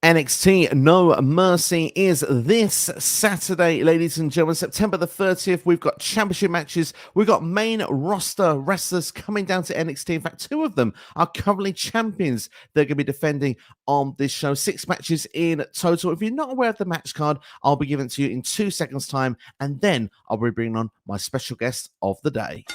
NXT No Mercy is this Saturday, ladies and gentlemen, September the 30th. We've got championship matches. We've got main roster wrestlers coming down to NXT. In fact, two of them are currently champions. They're going to be defending on this show. 6 matches in total. If you're not aware of the match card, I'll be giving it to you in 2 seconds' time, and then I'll be bringing on my special guest of the day.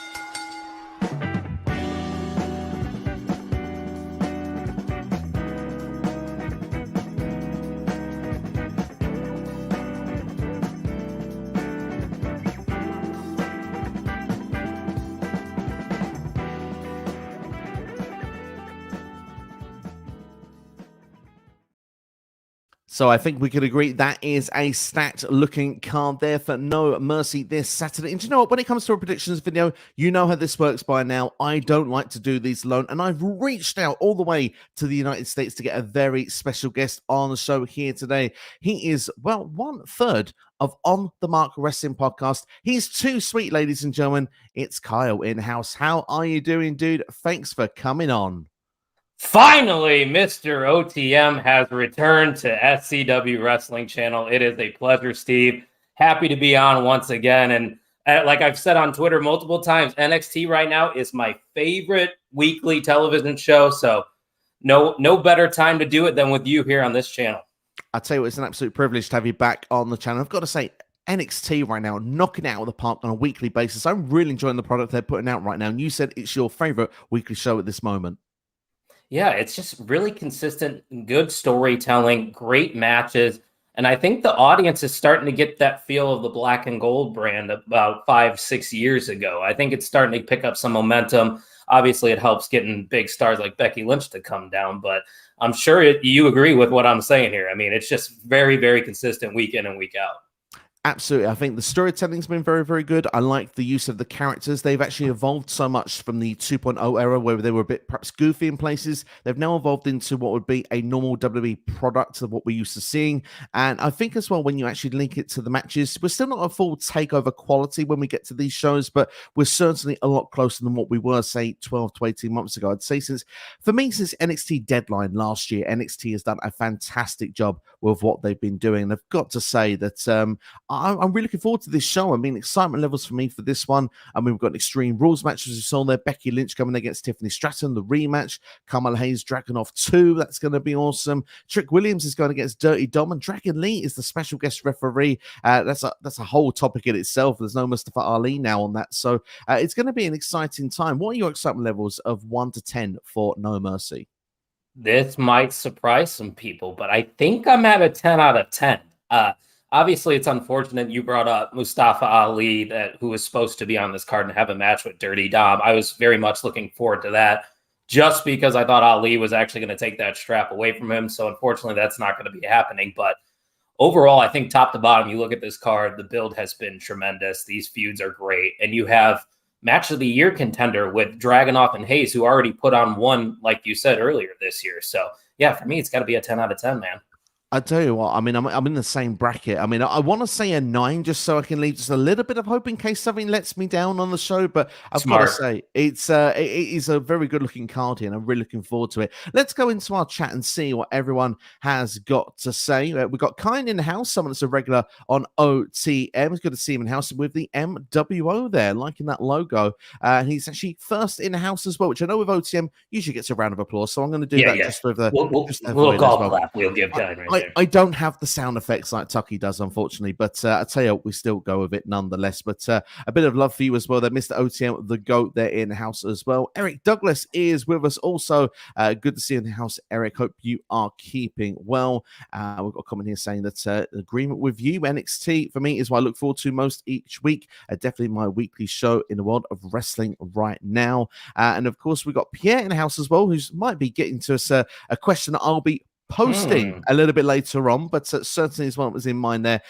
So I think we could agree that is a stacked looking card there for No Mercy this Saturday. And you know what? When it comes to a predictions video, you know how this works by now. I don't like to do these alone. And I've reached out all the way to the United States to get a very special guest on the show here today. He is, well, 1/3 of On the Mark Wrestling Podcast. He's too sweet, ladies and gentlemen. It's Kyle in-house. How are you doing, dude? Thanks for coming on. Finally, Mr. OTM has returned to SCW Wrestling Channel. It is a pleasure, Steve. Happy to be on once again. And like I've said on Twitter multiple times, NXT right now is my favorite weekly television show. So no better time to do it than with you here on this channel. I'll tell you what, it's an absolute privilege to have you back on the channel. I've got to say, NXT right now, knocking it out of the park on a weekly basis. I'm really enjoying the product they're putting out right now. And you said it's your favorite weekly show at this moment. Yeah, it's just really consistent, good storytelling, great matches. And I think the audience is starting to get that feel of the Black and Gold brand about 5-6 years ago. I think it's starting to pick up some momentum. Obviously, it helps getting big stars like Becky Lynch to come down, but I'm sure you agree with what I'm saying here. I mean, it's just very, very consistent week in and week out. Absolutely. I think the storytelling's been very, very good. I like the use of the characters. They've actually evolved so much from the 2.0 era where they were a bit perhaps goofy in places. They've now evolved into what would be a normal WWE product of what we're used to seeing. And I think as well, when you actually link it to the matches, we're still not a full takeover quality when we get to these shows, but we're certainly a lot closer than what we were, say, 12 to 18 months ago. I'd say since NXT Deadline last year, NXT has done a fantastic job with what they've been doing. And I've got to say that I'm really looking forward to this show. I mean, excitement levels for me for this one. I mean, we've got an Extreme Rules match, as you saw there. Becky Lynch coming against Tiffany Stratton, the rematch. Carmelo Hayes, Dragunov 2. That's going to be awesome. Trick Williams is going against Dirty Dom, and Dragon Lee is the special guest referee. That's a whole topic in itself. There's no Mustafa Ali now on that. So it's going to be an exciting time. What are your excitement levels of 1 to 10 for No Mercy? This might surprise some people, but I think I'm at a 10 out of 10. Obviously, it's unfortunate you brought up Mustafa Ali, who was supposed to be on this card and have a match with Dirty Dom. I was very much looking forward to that just because I thought Ali was actually going to take that strap away from him. So unfortunately, that's not going to be happening. But overall, I think top to bottom, you look at this card, the build has been tremendous. These feuds are great. And you have match of the year contender with Dragunov and Hayes, who already put on one, like you said earlier this year. So yeah, for me, it's got to be a 10 out of 10, man. I tell you what, I mean, I'm in the same bracket. I mean, I want to say a 9 just so I can leave just a little bit of hope in case something lets me down on the show. But I've got to say, it is a very good looking card here, and I'm really looking forward to it. Let's go into our chat and see what everyone has got to say. We've got Kine in the house, someone that's a regular on OTM. It's good to see him in the house with the MWO there, liking that logo. And he's actually first in the house as well, which I know with OTM usually gets a round of applause. So I'm going to do that just with the we'll golf clap. We'll give Kine right. I don't have the sound effects like Tucky does, unfortunately, but I tell you, we still go with it nonetheless. But a bit of love for you as well there, Mr. OTM, the GOAT there in the house as well. Eric Douglas is with us also. Good to see you in the house, Eric. Hope you are keeping well. We've got a comment here saying that agreement with you. NXT, for me, is what I look forward to most each week. Definitely my weekly show in the world of wrestling right now. And of course, we've got Pierre in the house as well, who might be getting to us a question that I'll be posting a little bit later on, but certainly is one that was in mind there.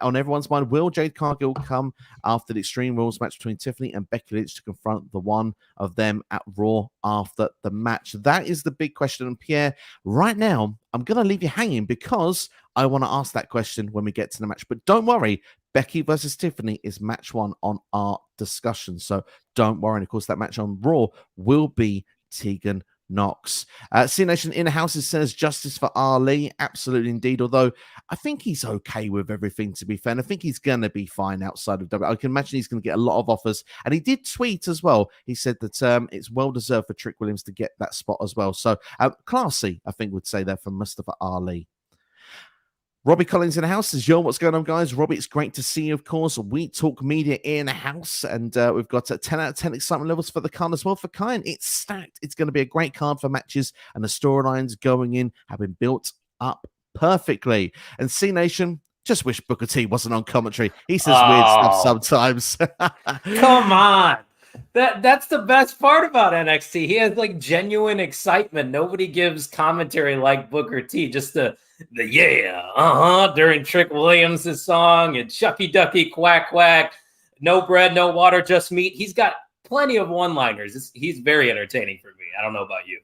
On everyone's mind, will Jade Cargill come after the Extreme Rules match between Tiffany and Becky Lynch to confront the one of them at Raw after the match? That is the big question. And Pierre, right now, I'm going to leave you hanging because I want to ask that question when we get to the match. But don't worry, Becky versus Tiffany is match 1 on our discussion. So don't worry. And of course, that match on Raw will be Tegan Knox. C Nation in houses says justice for Ali. Absolutely indeed. Although I think he's okay with everything, to be fair. And I think he's going to be fine outside of WWE. I can imagine he's going to get a lot of offers. And he did tweet as well. He said that it's well deserved for Trick Williams to get that spot as well. So classy, I think, would say that from Mustafa Ali. Robbie Collins in the house says, yo, what's going on, guys? Robbie, it's great to see you, of course. We Talk Media in the house, and we've got 10 out of 10 excitement levels for the card as well for Kyan. It's stacked. It's going to be a great card for matches, and the storylines going in have been built up perfectly. And C Nation, just wish Booker T wasn't on commentary. He says weird stuff sometimes. Come on. That's the best part about NXT. He has like genuine excitement. Nobody gives commentary like Booker T. Just the during Trick Williams' song and Shucky Ducky Quack Quack, no bread, no water, just meat. He's got plenty of one-liners. He's very entertaining for me. I don't know about you.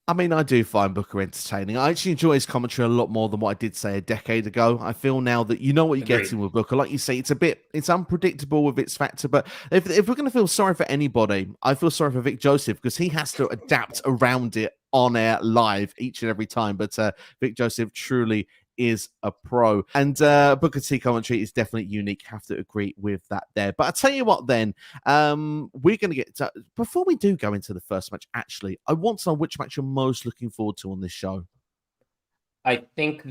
I mean, I do find Booker entertaining. I actually enjoy his commentary a lot more than what I did say a decade ago. I feel now that you know what you're getting with Booker. Like you say, it's unpredictable with its factor. But if we're going to feel sorry for anybody, I feel sorry for Vic Joseph because he has to adapt around it on air live each and every time. But Vic Joseph truly is a pro, and Booker T commentary is definitely unique. Have to agree with that there. But I tell you what, then we're going to get to, before we do go into the first match. Actually, I want to know which match you're most looking forward to on this show. I think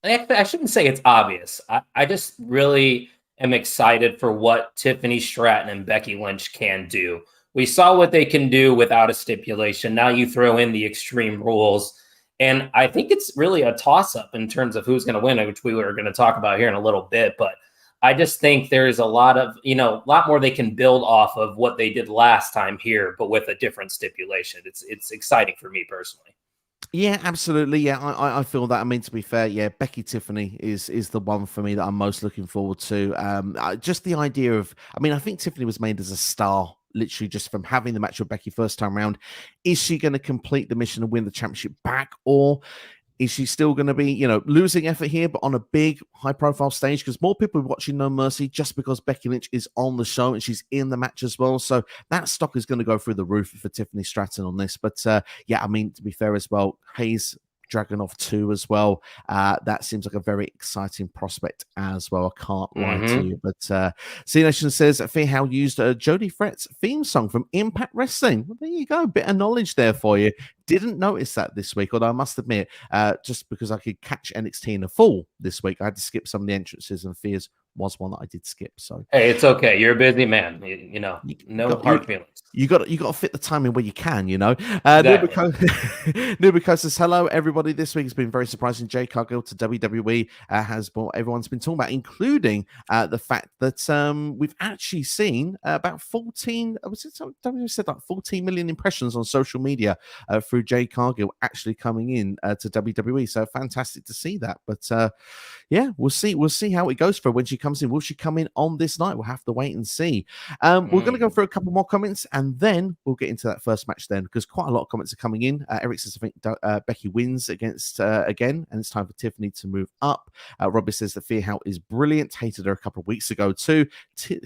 I shouldn't say it's obvious. I just really am excited for what Tiffany Stratton and Becky Lynch can do. We saw what they can do without a stipulation. Now you throw in the Extreme Rules. And I think it's really a toss-up in terms of who's going to win, which we were going to talk about here in a little bit. But I just think there's a lot more they can build off of what they did last time here, but with a different stipulation. It's exciting for me personally. Yeah, absolutely. Yeah, I feel that. I mean, to be fair, yeah, Becky Tiffany is the one for me that I'm most looking forward to. Just the idea of, I mean, I think Tiffany was made as a star literally just from having the match with Becky first time around. Is she going to complete the mission and win the championship back, or is she still going to be, losing effort here, but on a big, high-profile stage? Because more people are watching No Mercy just because Becky Lynch is on the show and she's in the match as well. So that stock is going to go through the roof for Tiffany Stratton on this. But yeah, I mean, to be fair as well, Hayes Dragunov 2 as well. That seems like a very exciting prospect as well. I can't lie to you. But C Nation says Fearhow used Jody Frett's theme song from Impact Wrestling. Well, there you go. A bit of knowledge there for you. Didn't notice that this week, although I must admit, just because I could catch NXT in a full this week, I had to skip some of the entrances, and Fears was one that I did skip. So hey, it's okay. You're a busy man. No hard feelings. You got to fit the timing where you can. Exactly. Nubico says hello, everybody. This week has been very surprising. Jade Cargill to WWE has what everyone's been talking about, including the fact that we've actually seen about 14. WWE said like 14 million impressions on social media through Jade Cargill actually coming in to WWE. So fantastic to see that. But yeah, we'll see how it goes for her when she comes in. Will she come in on this night? We'll have to wait and see. We're going to go through a couple more comments and then we'll get into that first match then, because quite a lot of comments are coming in. Eric says, I think Becky wins against again, and it's time for Tiffany to move up. Robbie says that Fearhow is brilliant. Hated her a couple of weeks ago too.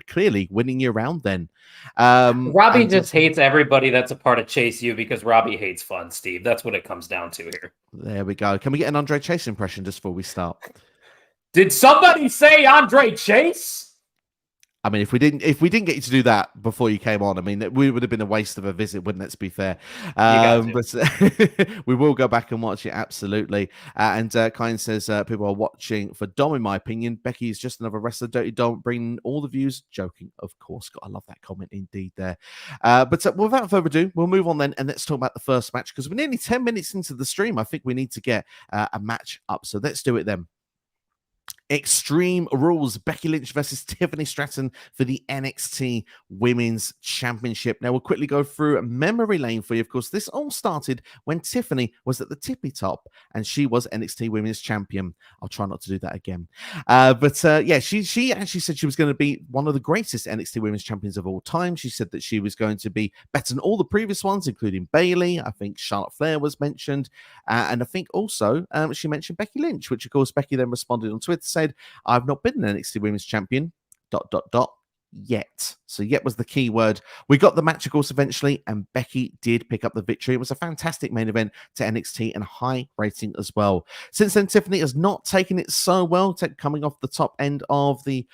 Clearly winning you around then. Robbie just hates everybody that's a part of Chase U because Robbie hates fun, Steve. That's what it comes down to here. There we go. Can we get an Andre Chase impression just before we start? Did somebody say Andre Chase? I mean, if we didn't get you to do that before you came on, I mean, we would have been a waste of a visit, wouldn't it? To be fair, but we will go back and watch it absolutely. And Kyan says people are watching for Dom. In my opinion, Becky is just another wrestler. Dirty Dom, bringing all the views. Joking, of course. God, I love that comment indeed there. But without further ado, we'll move on then, and let's talk about the first match, because we're nearly 10 minutes into the stream. I think we need to get a match up, so let's do it then. Extreme Rules, Becky Lynch versus Tiffany Stratton for the NXT Women's Championship. Now, we'll quickly go through memory lane for you. Of course, this all started when Tiffany was at the tippy top and she was NXT Women's Champion. I'll try not to do that again. But yeah, she actually said she was going to be one of the greatest NXT Women's Champions of all time. She said that she was going to be better than all the previous ones, including Bayley. I think Charlotte Flair was mentioned. And I think also she mentioned Becky Lynch, which, of course, Becky then responded on Twitter, said, I've not been an NXT Women's Champion, ... yet. So yet was the key word. We got the match, of course, eventually, and Becky did pick up the victory. It was a fantastic main event to NXT and high rating as well. Since then, Tiffany has not taken it so well, coming off the top end of the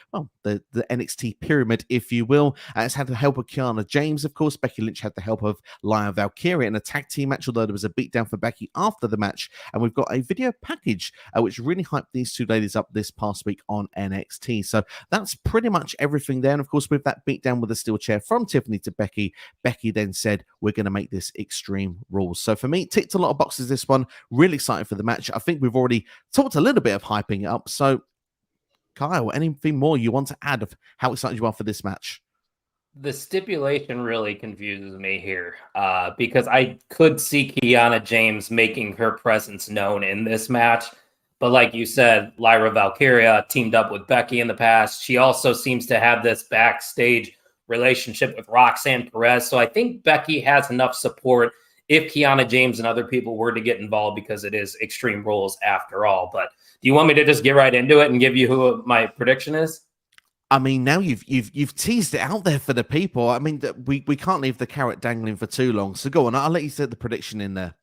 NXT pyramid, if you will. It's had the help of Kiana James, of course. Becky Lynch had the help of Lyra Valkyria in a tag team match, although there was a beatdown for Becky after the match. And we've got a video package which really hyped these two ladies up this past week on NXT. So that's pretty much everything there. And of course, with that beatdown with a steel chair from Tiffany to Becky, Becky then said, we're going to make this Extreme Rules. So for me, ticked a lot of boxes this one. Really excited for the match. I think we've already talked a little bit of hyping it up. So Kyle, anything more you want to add of how excited you are for this match? The stipulation really confuses me here because I could see Kiana James making her presence known in this match. But like you said, Lyra Valkyria teamed up with Becky in the past. She also seems to have this backstage relationship with Roxanne Perez. So I think Becky has enough support if Kiana James and other people were to get involved, because it is Extreme Rules after all. But do you want me to just get right into it and give you who my prediction is? I mean, now you've teased it out there for the people. I mean, we can't leave the carrot dangling for too long. So go on, I'll let you set the prediction in there.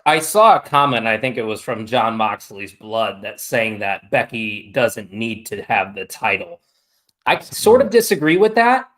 I saw a comment, I think it was from John Moxley's Blood, that's saying that Becky doesn't need to have the title. I sort of disagree with that,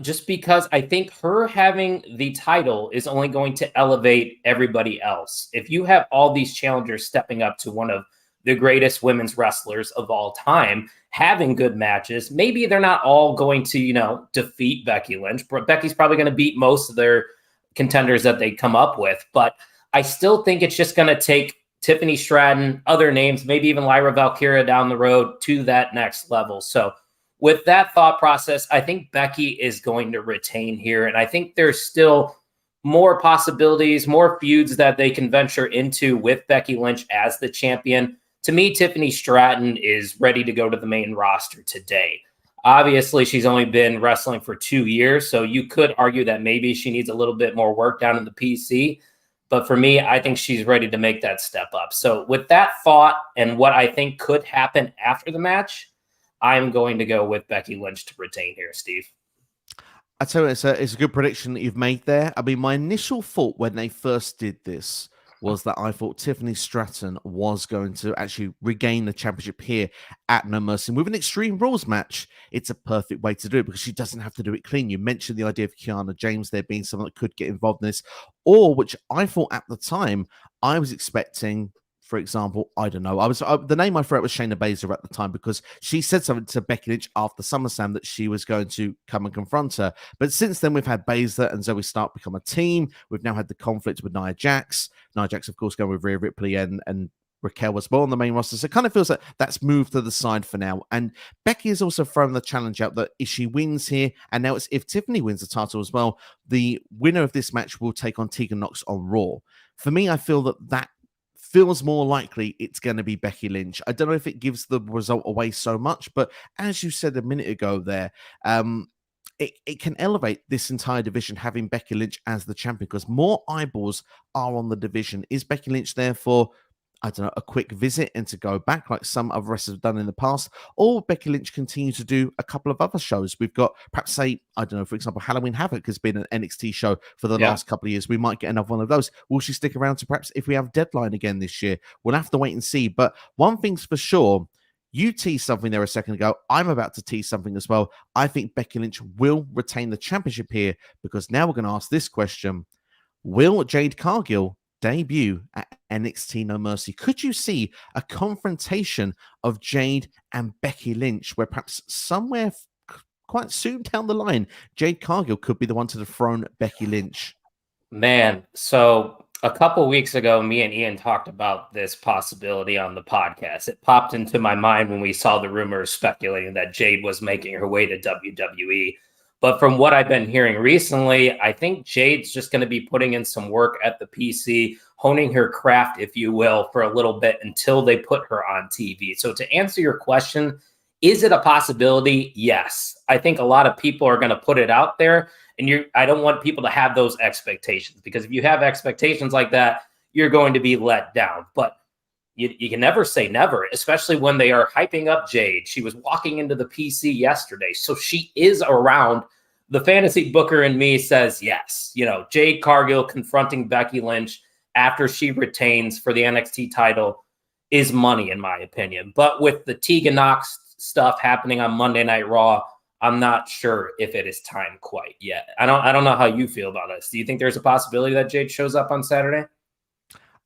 just because I think her having the title is only going to elevate everybody else. If you have all these challengers stepping up to one of the greatest women's wrestlers of all time, having good matches, maybe they're not all going to, defeat Becky Lynch, but Becky's probably going to beat most of their contenders that they come up with. But I still think it's just going to take Tiffany Stratton, other names, maybe even Lyra Valkyria down the road to that next level. So with that thought process, I think Becky is going to retain here. And I think there's still more possibilities, more feuds that they can venture into with Becky Lynch as the champion. To me, Tiffany Stratton is ready to go to the main roster today. Obviously, she's only been wrestling for 2 years, so you could argue that maybe she needs a little bit more work down in the PC. But for me, I think she's ready to make that step up. So with that thought and what I think could happen after the match, I'm going to go with Becky Lynch to retain here, Steve. I tell you, it's a good prediction that you've made there. I mean, my initial thought when they first did this was that I thought Tiffany Stratton was going to actually regain the championship here at No Mercy. And with an Extreme Rules match, it's a perfect way to do it because she doesn't have to do it clean. You mentioned the idea of Kiana James there being someone that could get involved in this, or which I thought at the time, I was expecting, for example, I don't know. The name I threw out was Shayna Baszler at the time because she said something to Becky Lynch after SummerSlam that she was going to come and confront her. But since then, we've had Baszler and Zoe Stark become a team. We've now had the conflict with Nia Jax. Nia Jax, of course, going with Rhea Ripley and Raquel as well on the main roster. So it kind of feels like that's moved to the side for now. And Becky has also thrown the challenge out that if she wins here, and now it's if Tiffany wins the title as well, the winner of this match will take on Tegan Nox on Raw. For me, I feel that feels more likely it's going to be Becky Lynch. I don't know if it gives the result away so much, but as you said a minute ago there, it can elevate this entire division having Becky Lynch as the champion because more eyeballs are on the division. Is Becky Lynch there for, I don't know, a quick visit and to go back like some other wrestlers have done in the past? Or Becky Lynch continue to do a couple of other shows? We've got perhaps, say, I don't know, for example, Halloween Havoc has been an NXT show for the last couple of years. We might get another one of those. Will she stick around to perhaps if we have Deadline again this year? We'll have to wait and see. But one thing's for sure, you teased something there a second ago. I'm about to tease something as well. I think Becky Lynch will retain the championship here because now we're going to ask this question. Will Jade Cargill debut at NXT No Mercy? Could you see a confrontation of Jade and Becky Lynch where perhaps somewhere quite soon down the line, Jade Cargill could be the one to dethrone Becky Lynch? Man, so a couple weeks ago, me and Ian talked about this possibility on the podcast. It popped into my mind when we saw the rumors speculating that Jade was making her way to WWE. But from what I've been hearing recently, I think Jade's just going to be putting in some work at the PC, honing her craft, if you will, for a little bit until they put her on TV. So to answer your question, is it a possibility? Yes. I think a lot of people are going to put it out there. And I don't want people to have those expectations because if you have expectations like that, you're going to be let down. But you can never say never, especially when they are hyping up Jade. She was walking into the PC yesterday, so she is around. The fantasy booker in me says yes. You know, Jade Cargill confronting Becky Lynch after she retains for the NXT title is money, in my opinion. But with the Tegan Nox stuff happening on Monday Night Raw, I'm not sure if it is time quite yet. I don't know how you feel about this. Do you think there's a possibility that Jade shows up on Saturday?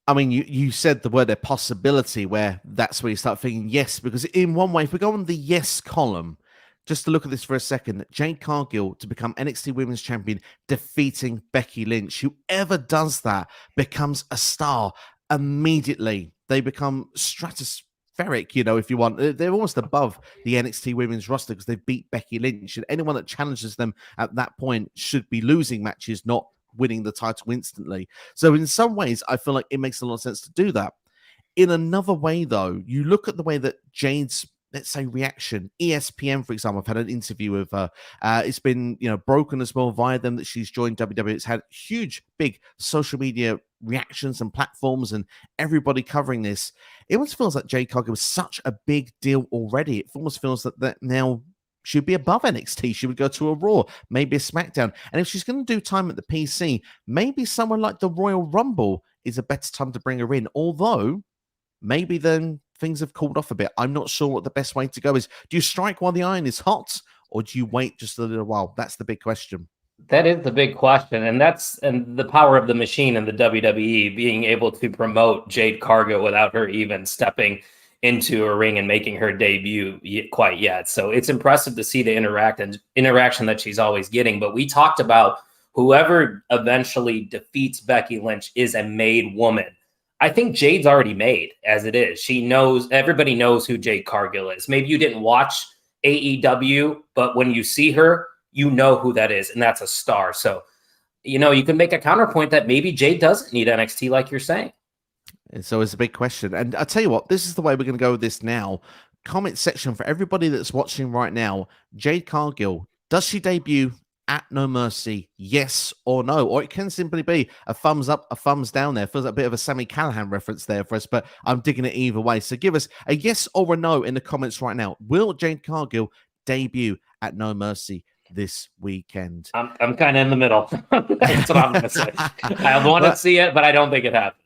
I mean, you said the word a possibility, where that's where you start thinking yes, because in one way, if we go on the yes column, just to look at this for a second, Jade Cargill to become NXT Women's Champion, defeating Becky Lynch. Whoever does that becomes a star immediately. They become stratospheric, you know, if you want. They're almost above the NXT Women's roster because they beat Becky Lynch. And anyone that challenges them at that point should be losing matches, not winning the title instantly. So in some ways, I feel like it makes a lot of sense to do that. In another way, though, you look at the way that Jade's, let's say, reaction. ESPN, for example, I've had an interview with her. It's been, you know, broken as well via them that she's joined WWE. It's had huge, big social media reactions and platforms and everybody covering this. It almost feels like Jade Cargill was such a big deal already. It almost feels that now she'd be above NXT. She would go to a Raw, maybe a SmackDown. And if she's going to do time at the PC, maybe someone like the Royal Rumble is a better time to bring her in. Although, maybe then things have cooled off a bit. I'm not sure what the best way to go is. Do you strike while the iron is hot, or do you wait just a little while? That's the big question. That is the big question, and the power of the machine and the WWE being able to promote Jade Cargill without her even stepping into a ring and making her debut quite yet. So it's impressive to see the interaction that she's always getting. But we talked about whoever eventually defeats Becky Lynch is a made woman. I think Jade's already made as it is. She knows, everybody knows who Jade Cargill is. Maybe you didn't watch AEW, but when you see her, you know who that is, and that's a star. So, you know, you can make a counterpoint that maybe Jade doesn't need NXT like you're saying. And so it's a big question. And I'll tell you what, this is the way we're going to go with this now. Comment section for everybody that's watching right now. Jade Cargill, does she debut at No Mercy? Yes or no? Or it can simply be a thumbs up, a thumbs down there. Feels like a bit of a Sami Callihan reference there for us, but I'm digging it either way. So give us a yes or a no in the comments right now. Will Jade Cargill debut at No Mercy this weekend? I'm kind of in the middle. That's what I'm going to say. I want to see it, but I don't think it happens.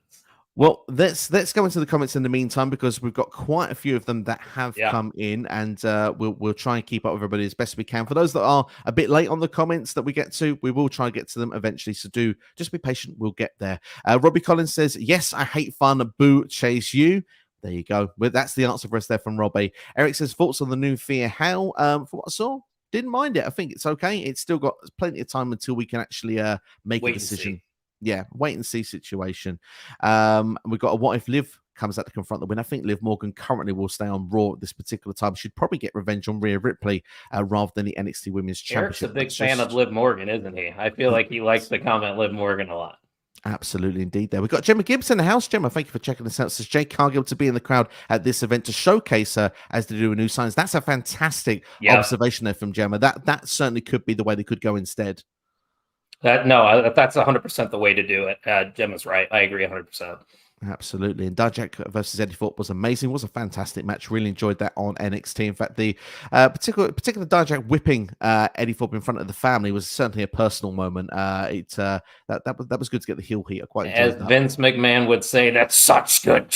Well, let's go into the comments in the meantime, because we've got quite a few of them that have come in, and we'll try and keep up with everybody as best we can. For those that are a bit late on the comments that we get to, we will try and get to them eventually. So do just be patient. We'll get there. Robbie Collins says, yes, I hate fun. Boo, chase you. There you go. Well, that's the answer for us there from Robbie. Eric says, thoughts on the new Fear How? For what I saw, didn't mind it. I think it's okay. It's still got plenty of time until we can actually make a decision. Yeah, wait and see situation. We've got a what if Liv comes out to confront the win. I think Liv Morgan currently will stay on Raw at this particular time. She'd probably get revenge on Rhea Ripley rather than the NXT Women's Championship. Eric's a big fan of Liv Morgan, isn't he? I feel like he likes to comment Liv Morgan a lot. Absolutely, indeed. There we've got Gemma Gibbs in the house. Gemma, thank you for checking this out. Says Jade Cargill to be in the crowd at this event to showcase her as they do a new signs. That's a fantastic observation there from Gemma. That certainly could be the way they could go instead. That's 100% the way to do it. Gemma's right. I agree 100%. Absolutely. And Dijak versus Eddie Thorpe was amazing. It was a fantastic match. Really enjoyed that on NXT. In fact, the particular Dijak whipping Eddie Thorpe in front of the family was certainly a personal moment. That was good to get the heel heat. I quite enjoyed that. Vince McMahon would say, that's such good.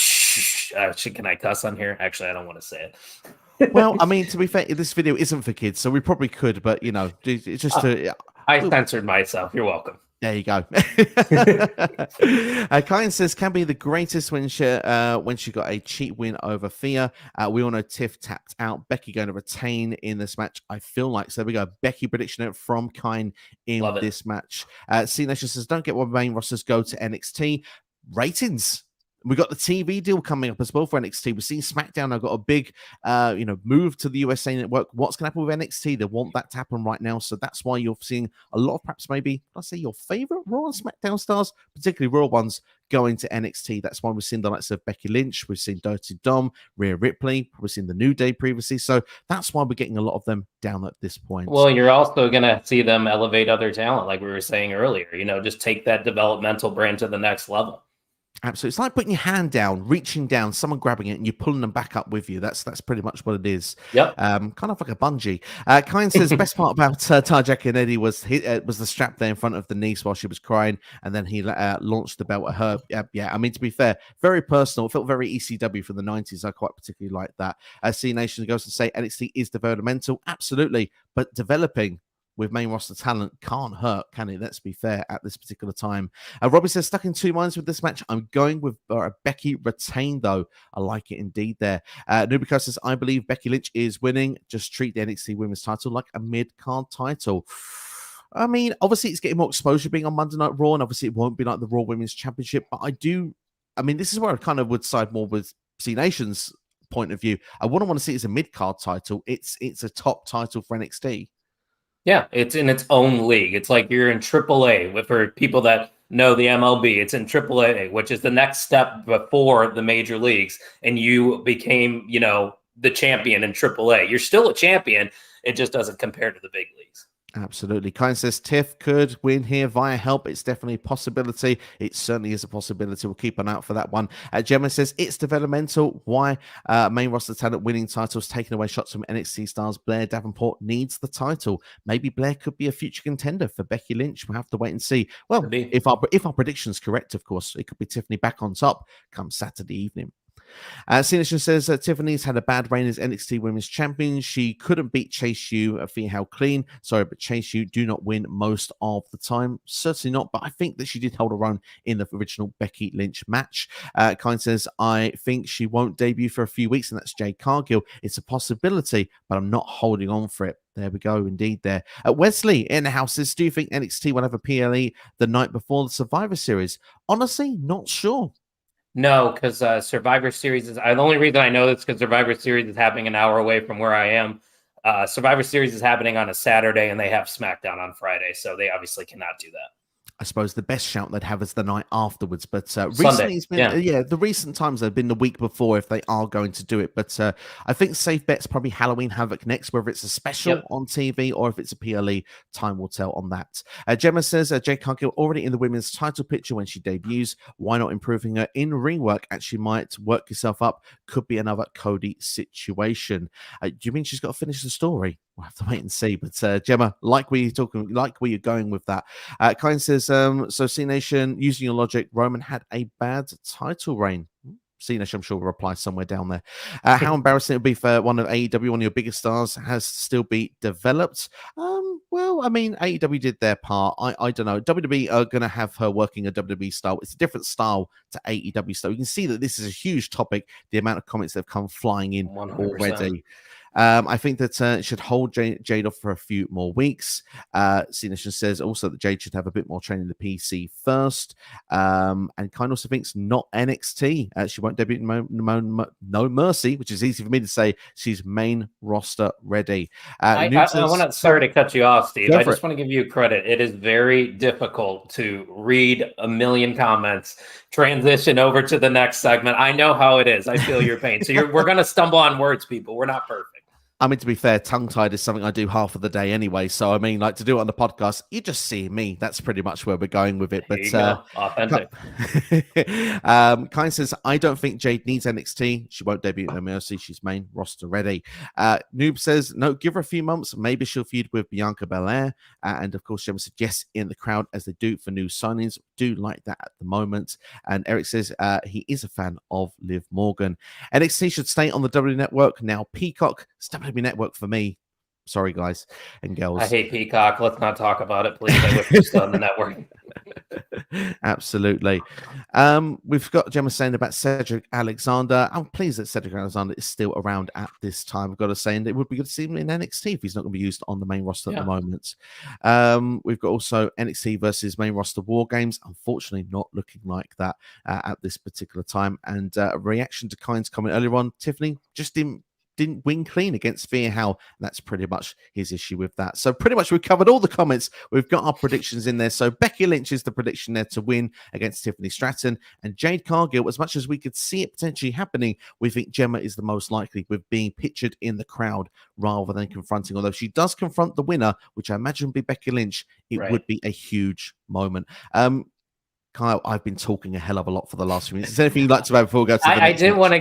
Can I cuss on here? Actually, I don't want to say it. Well, I mean, to be fair, this video isn't for kids, so we probably could, but you know, it's just I censored myself. You're welcome. There you go. Kyan says, can be the greatest when she got a cheap win over Thea. We all know Tiff tapped out. Becky going to retain in this match, I feel like. So there we go. Becky prediction from Kyan in this match. C Nation says, don't get what main rosters go to NXT. Ratings. We got the TV deal coming up as well for NXT. We're seeing SmackDown. I've got a big, move to the USA Network. What's going to happen with NXT? They want that to happen right now. So that's why you're seeing a lot of perhaps maybe, let's say, your favorite Raw and SmackDown stars, particularly Raw ones, going to NXT. That's why we've seen the likes of Becky Lynch. We've seen Dirty Dom, Rhea Ripley. We've seen the New Day previously. So that's why we're getting a lot of them down at this point. Well, you're also going to see them elevate other talent, like we were saying earlier. You know, just take that developmental brand to the next level. Absolutely. It's like putting your hand down, reaching down, someone grabbing it, and you're pulling them back up with you. That's pretty much what it is. Yep. Kind of like a bungee. Kine says best part about Tajak and Eddie was the strap there in front of the niece while she was crying, and then he launched the belt at her. Yeah, I mean, to be fair, very personal. It felt very ECW from the 90s. I quite particularly like that. C Nation goes to say NXT is developmental. Absolutely. But developing with main roster talent can't hurt, can it? Let's be fair at this particular time. Robbie says, stuck in two minds with this match. I'm going with Becky retained, though. I like it indeed there. Nubico says, I believe Becky Lynch is winning. Just treat the NXT Women's title like a mid-card title. I mean, obviously, it's getting more exposure being on Monday Night Raw, and obviously, it won't be like the Raw Women's Championship, but this is where I kind of would side more with C Nation's point of view. I wouldn't want to see it as a mid-card title. It's a top title for NXT. Yeah, it's in its own league. It's like you're in AAA. For people that know the MLB, it's in AAA, which is the next step before the major leagues. And you became, the champion in AAA. You're still a champion. It just doesn't compare to the big leagues. Absolutely. Kine says Tiff could win here via help. It's definitely a possibility. It certainly is a possibility. We'll keep an eye out for that one. Gemma says it's developmental. Why main roster talent winning titles, taking away shots from NXT stars. Blair Davenport needs the title. Maybe Blair could be a future contender for Becky Lynch. We'll have to wait and see. Well, if our prediction's correct, of course, it could be Tiffany back on top come Saturday evening. Sinishan says Tiffany's had a bad reign as NXT Women's Champion. She couldn't beat Chase U how clean. Sorry, but Chase U do not win most of the time. Certainly not, but I think that she did hold her own in the original Becky Lynch match. Kine says, I think she won't debut for a few weeks, and that's Jade Cargill. It's a possibility, but I'm not holding on for it. There we go, indeed there. Wesley in the house says, do you think NXT will have a PLE the night before the Survivor Series? Honestly, not sure. No, because Survivor Series is the only reason I know this because Survivor Series is happening an hour away from where I am. Survivor Series is happening on a Saturday and they have SmackDown on Friday, so they obviously cannot do that. I suppose the best shout they'd have is the night afterwards. But recently, it's been, the recent times have been the week before if they are going to do it. But I think safe bet's probably Halloween Havoc next, whether it's a special on TV or if it's a PLE. Time will tell on that. Gemma says Jade Cargill already in the women's title picture when she debuts. Why not improving her in ring work? And she might work herself up. Could be another Cody situation. Do you mean she's got to finish the story? We'll have to wait and see. But Gemma, like where you're going with that. Kine says, so C Nation, using your logic, Roman had a bad title reign. C Nation, I'm sure, will reply somewhere down there. How embarrassing it would be for one of AEW, one of your biggest stars, has still be developed. Well, I mean, AEW did their part. I don't know. WWE are going to have her working a WWE style. It's a different style to AEW style. You can see that this is a huge topic, the amount of comments that have come flying in 100%. Already. I think that it should hold Jade off for a few more weeks. Sinishan says also that Jade should have a bit more training in the PC first. And Kine also thinks not NXT. She won't debut in No Mercy, which is easy for me to say. She's main roster ready. I want to, sorry to cut you off, Steve. I just want to give you credit. It is very difficult to read a million comments, transition over to the next segment. I know how it is. I feel your pain. So we're going to stumble on words, people. We're not perfect. I mean, to be fair, tongue-tied is something I do half of the day anyway. So, I mean, like, to do it on the podcast, you just see me. That's pretty much where we're going with it. But authentic. Kine says, I don't think Jade needs NXT. She won't debut in No Mercy. She's main roster ready. Noob says, no, give her a few months. Maybe she'll feud with Bianca Belair. And, of course, Gemma said, yes, in the crowd, as they do for new signings. Do like that at the moment. And Eric says he is a fan of Liv Morgan. NXT should stay on the WWE Network. Now, Peacock, WWE Network for me. Sorry, guys and girls. I hate Peacock. Let's not talk about it, please. I wish it was still on the network. Absolutely. We've got Gemma saying about Cedric Alexander. I'm pleased that Cedric Alexander is still around at this time. I've got to say, and it would be good to see him in NXT if he's not going to be used on the main roster at the moment. We've got also NXT versus main roster War Games. Unfortunately, not looking like that at this particular time. And a reaction to Kine's comment earlier on, Tiffany just didn't win clean against Fearhow. That's pretty much his issue with that. So pretty much we've covered all the comments. We've got our predictions in there. So Becky Lynch is the prediction there to win against Tiffany Stratton. And Jade Cargill, as much as we could see it potentially happening, we think Gemma is the most likely with being pictured in the crowd rather than confronting. Although she does confront the winner, which I imagine would be Becky Lynch, it would be a huge moment. Kyle, I've been talking a hell of a lot for the last few minutes. Is there anything you'd like to add before we go to the next I did match? want to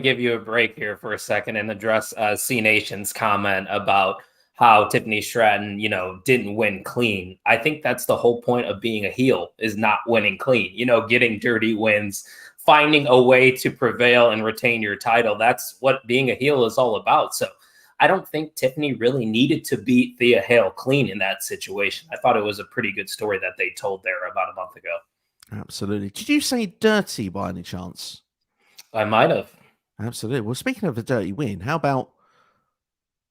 give you a break here for a second and address C Nation's comment about how Tiffany Stratton, didn't win clean. I think that's the whole point of being a heel, is not winning clean, getting dirty wins, finding a way to prevail and retain your title. That's what being a heel is all about. So I don't think Tiffany really needed to beat Thea Hale clean in that situation. I thought it was a pretty good story that they told there about a month ago. Absolutely. Did you say dirty by any chance? I might have. Absolutely. Well, speaking of a dirty win, how about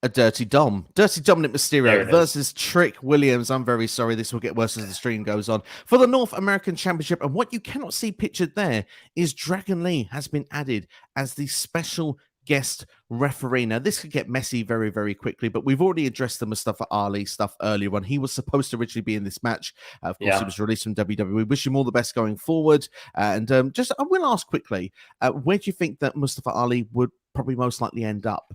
a dirty Dom? Dirty Dominik Mysterio versus Trick Williams. I'm very sorry. This will get worse as the stream goes on. For the North American Championship. And what you cannot see pictured there is Dragon Lee has been added as the special guest referee. Now, this could get messy very, very quickly, but we've already addressed the Mustafa Ali stuff earlier on. He was supposed to originally be in this match. Of course, he was released from WWE. We wish him all the best going forward. And I will ask quickly, where do you think that Mustafa Ali would probably most likely end up?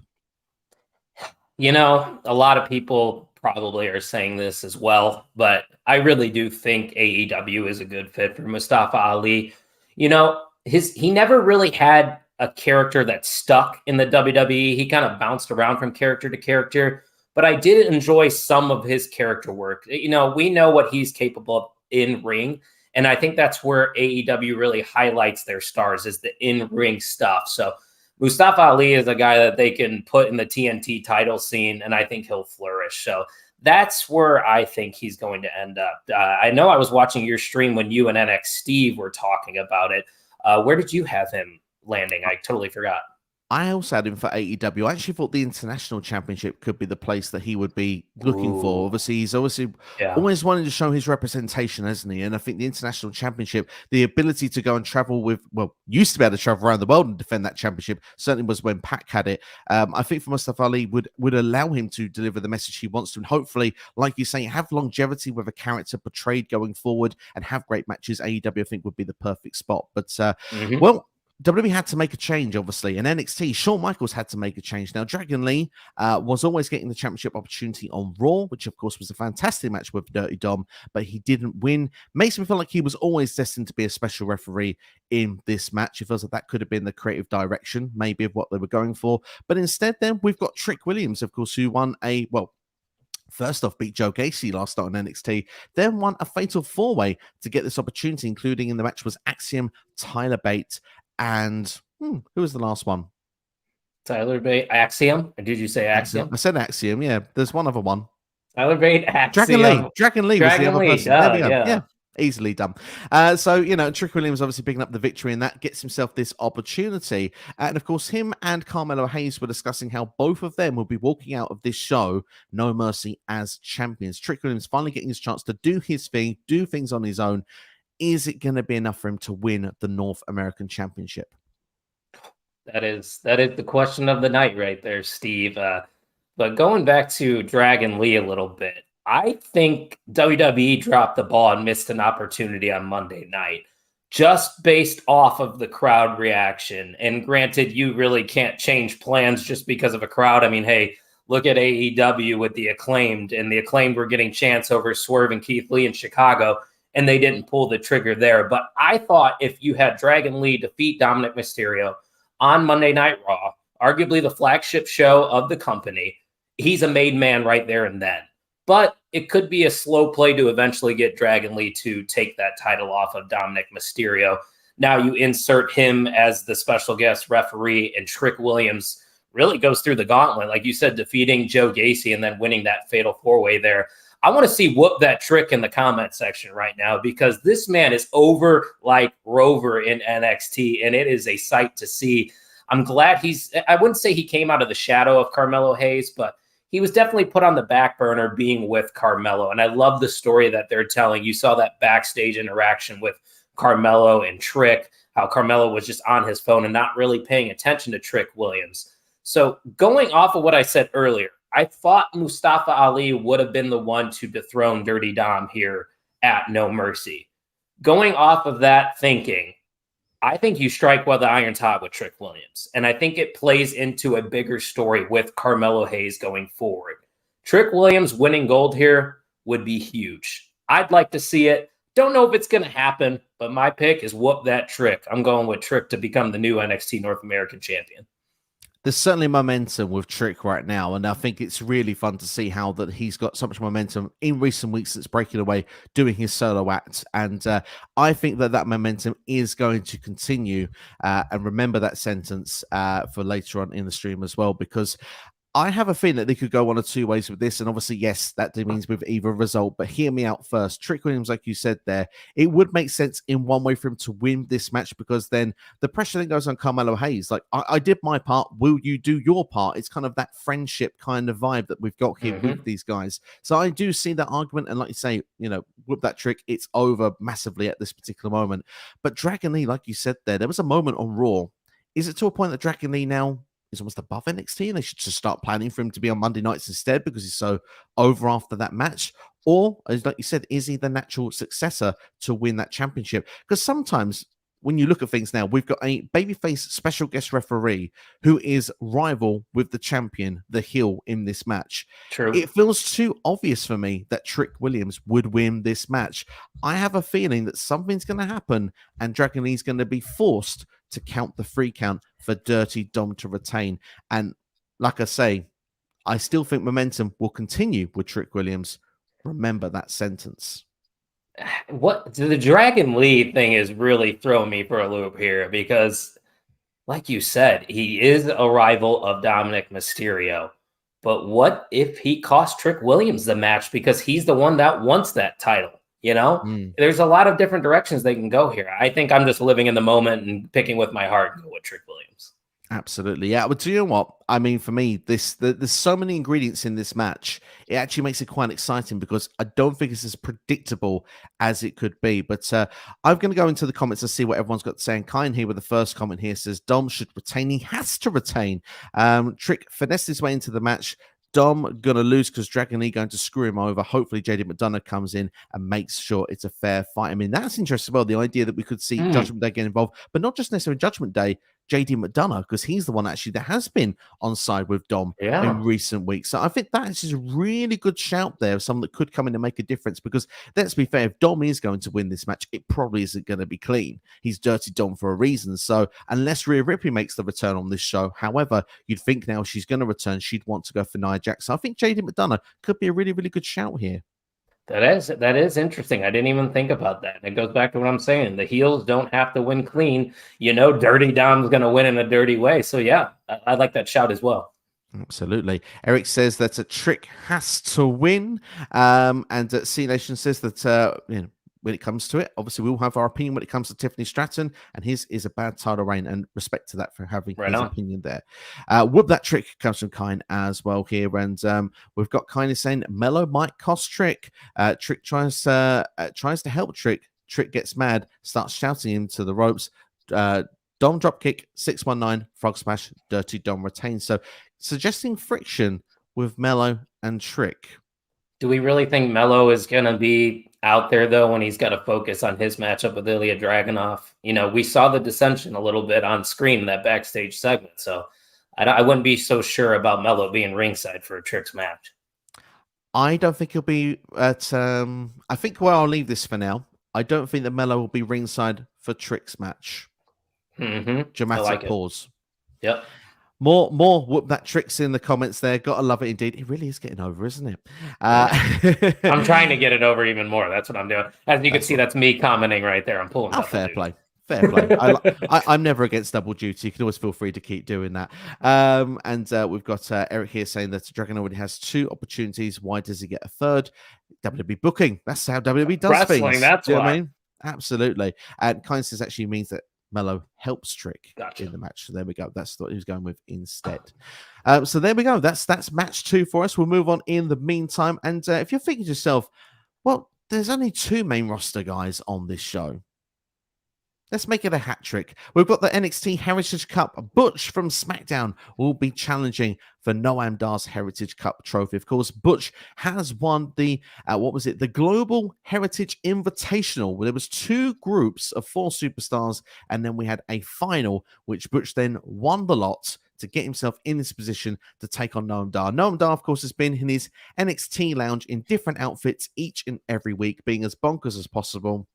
A lot of people probably are saying this as well, but I really do think AEW is a good fit for Mustafa Ali. He never really had a character that stuck in the WWE. He kind of bounced around from character to character, but I did enjoy some of his character work. We know what he's capable of in ring, and I think that's where AEW really highlights their stars, is the in-ring stuff. So Mustafa Ali is a guy that they can put in the TNT title scene, and I think he'll flourish. So that's where I think he's going to end up. I know I was watching your stream when you and NXT were talking about it. Where did you have him landing? I totally forgot. I also had him for AEW. I actually thought the International Championship could be the place that he would be looking for. Obviously, he's always wanted to show his representation, hasn't he? And I think the International Championship, the ability to go and travel used to be able to travel around the world and defend that championship, certainly was when Pac had it. I think for Mustafa Ali would allow him to deliver the message he wants to, and hopefully, like you say, have longevity with a character portrayed going forward and have great matches. AEW, I think, would be the perfect spot. But, WWE had to make a change, obviously, and NXT, Shawn Michaels had to make a change. Now, Dragon Lee was always getting the championship opportunity on Raw, which, of course, was a fantastic match with Dirty Dom, but he didn't win. Makes me feel like he was always destined to be a special referee in this match. It feels like that could have been the creative direction, maybe, of what they were going for. But instead, then, we've got Trick Williams, of course, who won first off, beat Joe Gacy last night on NXT, then won a fatal four-way to get this opportunity, including in the match was Axiom, Tyler Bate, and who was the last one? Tyler Bate, Axiom? Or did you say Axiom? I said Axiom, yeah. There's one other one. Tyler Bate, Axiom. Dragon Lee was the other person. There we go. Yeah. Easily done. Trick Williams obviously picking up the victory, and that gets himself this opportunity. And of course, him and Carmelo Hayes were discussing how both of them will be walking out of this show, No Mercy, as champions. Trick Williams finally getting his chance to do his thing, do things on his own. Is it going to be enough for him to win the North American Championship? That is the question of the night right there, Steve. But going back to Dragon Lee a little bit, I think WWE dropped the ball and missed an opportunity on Monday night, just based off of the crowd reaction. And granted, you really can't change plans just because of a crowd. I mean, hey, look at AEW with the Acclaimed, and the Acclaimed were getting chants over Swerve and Keith Lee in Chicago, and they didn't pull the trigger there. But I thought if you had Dragon Lee defeat Dominik Mysterio on Monday Night Raw, arguably the flagship show of the company, he's a made man right there and then. But it could be a slow play to eventually get Dragon Lee to take that title off of Dominik Mysterio. Now you insert him as the special guest referee, and Trick Williams really goes through the gauntlet. Like you said, defeating Joe Gacy and then winning that fatal four-way there. I want to see whoop that Trick in the comment section right now, because this man is over like Rover in NXT, and it is a sight to see. I'm glad I wouldn't say he came out of the shadow of Carmelo Hayes, but he was definitely put on the back burner being with Carmelo. And I love the story that they're telling. You saw that backstage interaction with Carmelo and Trick, how Carmelo was just on his phone and not really paying attention to Trick Williams. So going off of what I said earlier, I thought Mustafa Ali would have been the one to dethrone Dirty Dom here at No Mercy. Going off of that thinking, I think you strike while the iron's hot with Trick Williams. And I think it plays into a bigger story with Carmelo Hayes going forward. Trick Williams winning gold here would be huge. I'd like to see it. Don't know if it's going to happen, but my pick is whoop that Trick. I'm going with Trick to become the new NXT North American champion. There's certainly momentum with Trick right now, and I think it's really fun to see how that he's got so much momentum in recent weeks that's breaking away, doing his solo act, and I think that momentum is going to continue. And remember that sentence for later on in the stream as well, because I have a feeling that they could go one or two ways with this. And obviously, yes, that means with either result. But hear me out first. Trick Williams, like you said there, it would make sense in one way for him to win this match, because then the pressure then goes on Carmelo Hayes. Like, I did my part. Will you do your part? It's kind of that friendship kind of vibe that we've got here with these guys. So I do see that argument. And like you say, with that Trick, it's over massively at this particular moment. But Dragon Lee, like you said there was a moment on Raw. Is it to a point that Dragon Lee now is almost above NXT, and they should just start planning for him to be on Monday nights instead because he's so over after that match? Or, as like you said, is he the natural successor to win that championship? Because sometimes when you look at things now, we've got a babyface special guest referee who is rival with the champion, the heel, in this match. True. It feels too obvious for me that Trick Williams would win this match. I have a feeling that something's going to happen and Dragon Lee's going to be forced to count the 3 count for Dirty Dom to retain. And like I say, I still think momentum will continue with Trick Williams. Remember that sentence. What the Dragon Lee thing is really throwing me for a loop here, because like you said, he is a rival of Dominik Mysterio. But what if he cost Trick Williams the match because he's the one that wants that title? There's a lot of different directions they can go here. I think I'm just living in the moment and picking with my heart and go with Trick Williams. Absolutely. Yeah. But do you know what? I mean, for me, there's so many ingredients in this match. It actually makes it quite exciting because I don't think it's as predictable as it could be. But I'm going to go into the comments and see what everyone's got to say. And Kine here with the first comment here says, Dom should retain. He has to retain. Trick finessed his way into the match. Dom gonna lose because Dragon Lee going to screw him over. Hopefully, Jade McDonough comes in and makes sure it's a fair fight. I mean, that's interesting as well. The idea that we could see Judgment Day get involved, but not just necessarily Judgment Day, JD McDonough, because he's the one actually that has been on side with Dom in recent weeks. So I think that is a really good shout there of someone that could come in and make a difference, because let's be fair, if Dom is going to win this match, it probably isn't going to be clean. He's Dirty Dom for a reason. So unless Rhea Ripley makes the return on this show, however, you'd think now she's going to return, she'd want to go for Nia Jax. So I think JD McDonough could be a really, really good shout here. That is interesting. I didn't even think about that. It goes back to what I'm saying. The heels don't have to win clean. Dirty Dom's going to win in a dirty way. So yeah, I like that shout as well. Absolutely. Eric says that a Trick has to win. And C Nation says that when it comes to it, obviously we all have our opinion when it comes to Tiffany Stratton, and his is a bad title reign, and respect to that for having his opinion there. Whoop that Trick comes from Kine as well here, and we've got Kine saying Melo might cost Trick. Trick tries to help Trick. Trick gets mad, starts shouting into the ropes. Dom dropkick, 619, frog smash, Dirty Dom retains. So suggesting friction with Melo and Trick. Do we really think Melo is going to be out there, though, when he's got to focus on his matchup with Ilja Dragunov? We saw the dissension a little bit on screen in that backstage segment. So I wouldn't be so sure about Melo being ringside for a Trick's match. I don't think he'll be at... I think I'll leave this for now. I don't think that Melo will be ringside for Trick's match. Dramatic pause. Yep. More whoop that Tricks in the comments there. Gotta love it indeed. It really is getting over, isn't it? I'm trying to get it over even more. That's what I'm doing. As you can see, that's me commenting right there. I'm pulling. Fair play. Fair play. I'm never against double duty. You can always feel free to keep doing that. And we've got Eric here saying that Dragon already has 2 opportunities. Why does he get a third? WWE booking. That's how WWE does wrestling, things. That's what I mean. Absolutely. And kindness actually means that Melo helps Trick in the match. So there we go. That's what he was going with instead. So there we go. That's match 2 for us. We'll move on in the meantime. And if you're thinking to yourself, well, there's only 2 main roster guys on this show. Let's make it a hat trick. We've got the NXT Heritage Cup. Butch from SmackDown will be challenging for Noam Dar's Heritage Cup trophy. Of course, Butch has won the, the Global Heritage Invitational, where there was 2 groups of 4 superstars, and then we had a final, which Butch then won the lot to get himself in this position to take on Noam Dar. Noam Dar, of course, has been in his NXT lounge in different outfits each and every week, being as bonkers as possible.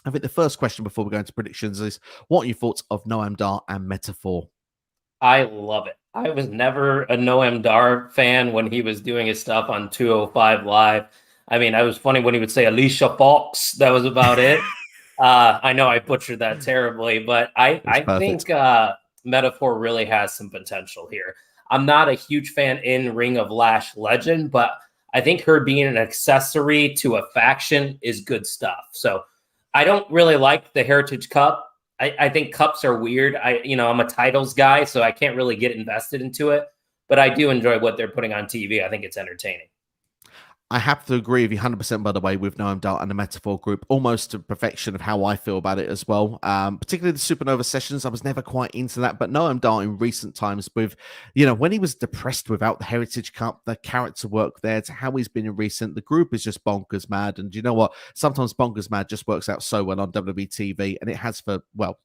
I think the first question before we go into predictions is, what are your thoughts of Noam Dar and Metaphor? I love it. I was never a Noam Dar fan when he was doing his stuff on 205 Live. I mean, I was funny when he would say Alicia Fox. That was about it. I know I butchered that terribly, but I Perfect. think Metaphor really has some potential here. I'm not a huge fan in Ring of Lash Legend, but I think her being an accessory to a faction is good stuff. So I don't really like the Heritage Cup. I think cups are weird. I'm a titles guy, so I can't really get invested into it. But I do enjoy what they're putting on TV. I think it's entertaining. I have to agree with you 100%, by the way, with Noam Dar and the Metaphor group, almost to perfection of how I feel about it as well. Particularly the Supernova sessions, I was never quite into that. But Noam Dar in recent times, with, when he was depressed without the Heritage Cup, the character work there, to how he's been in recent, the group is just bonkers mad. And you know what? Sometimes bonkers mad just works out so well on WWE TV, and it has for, well,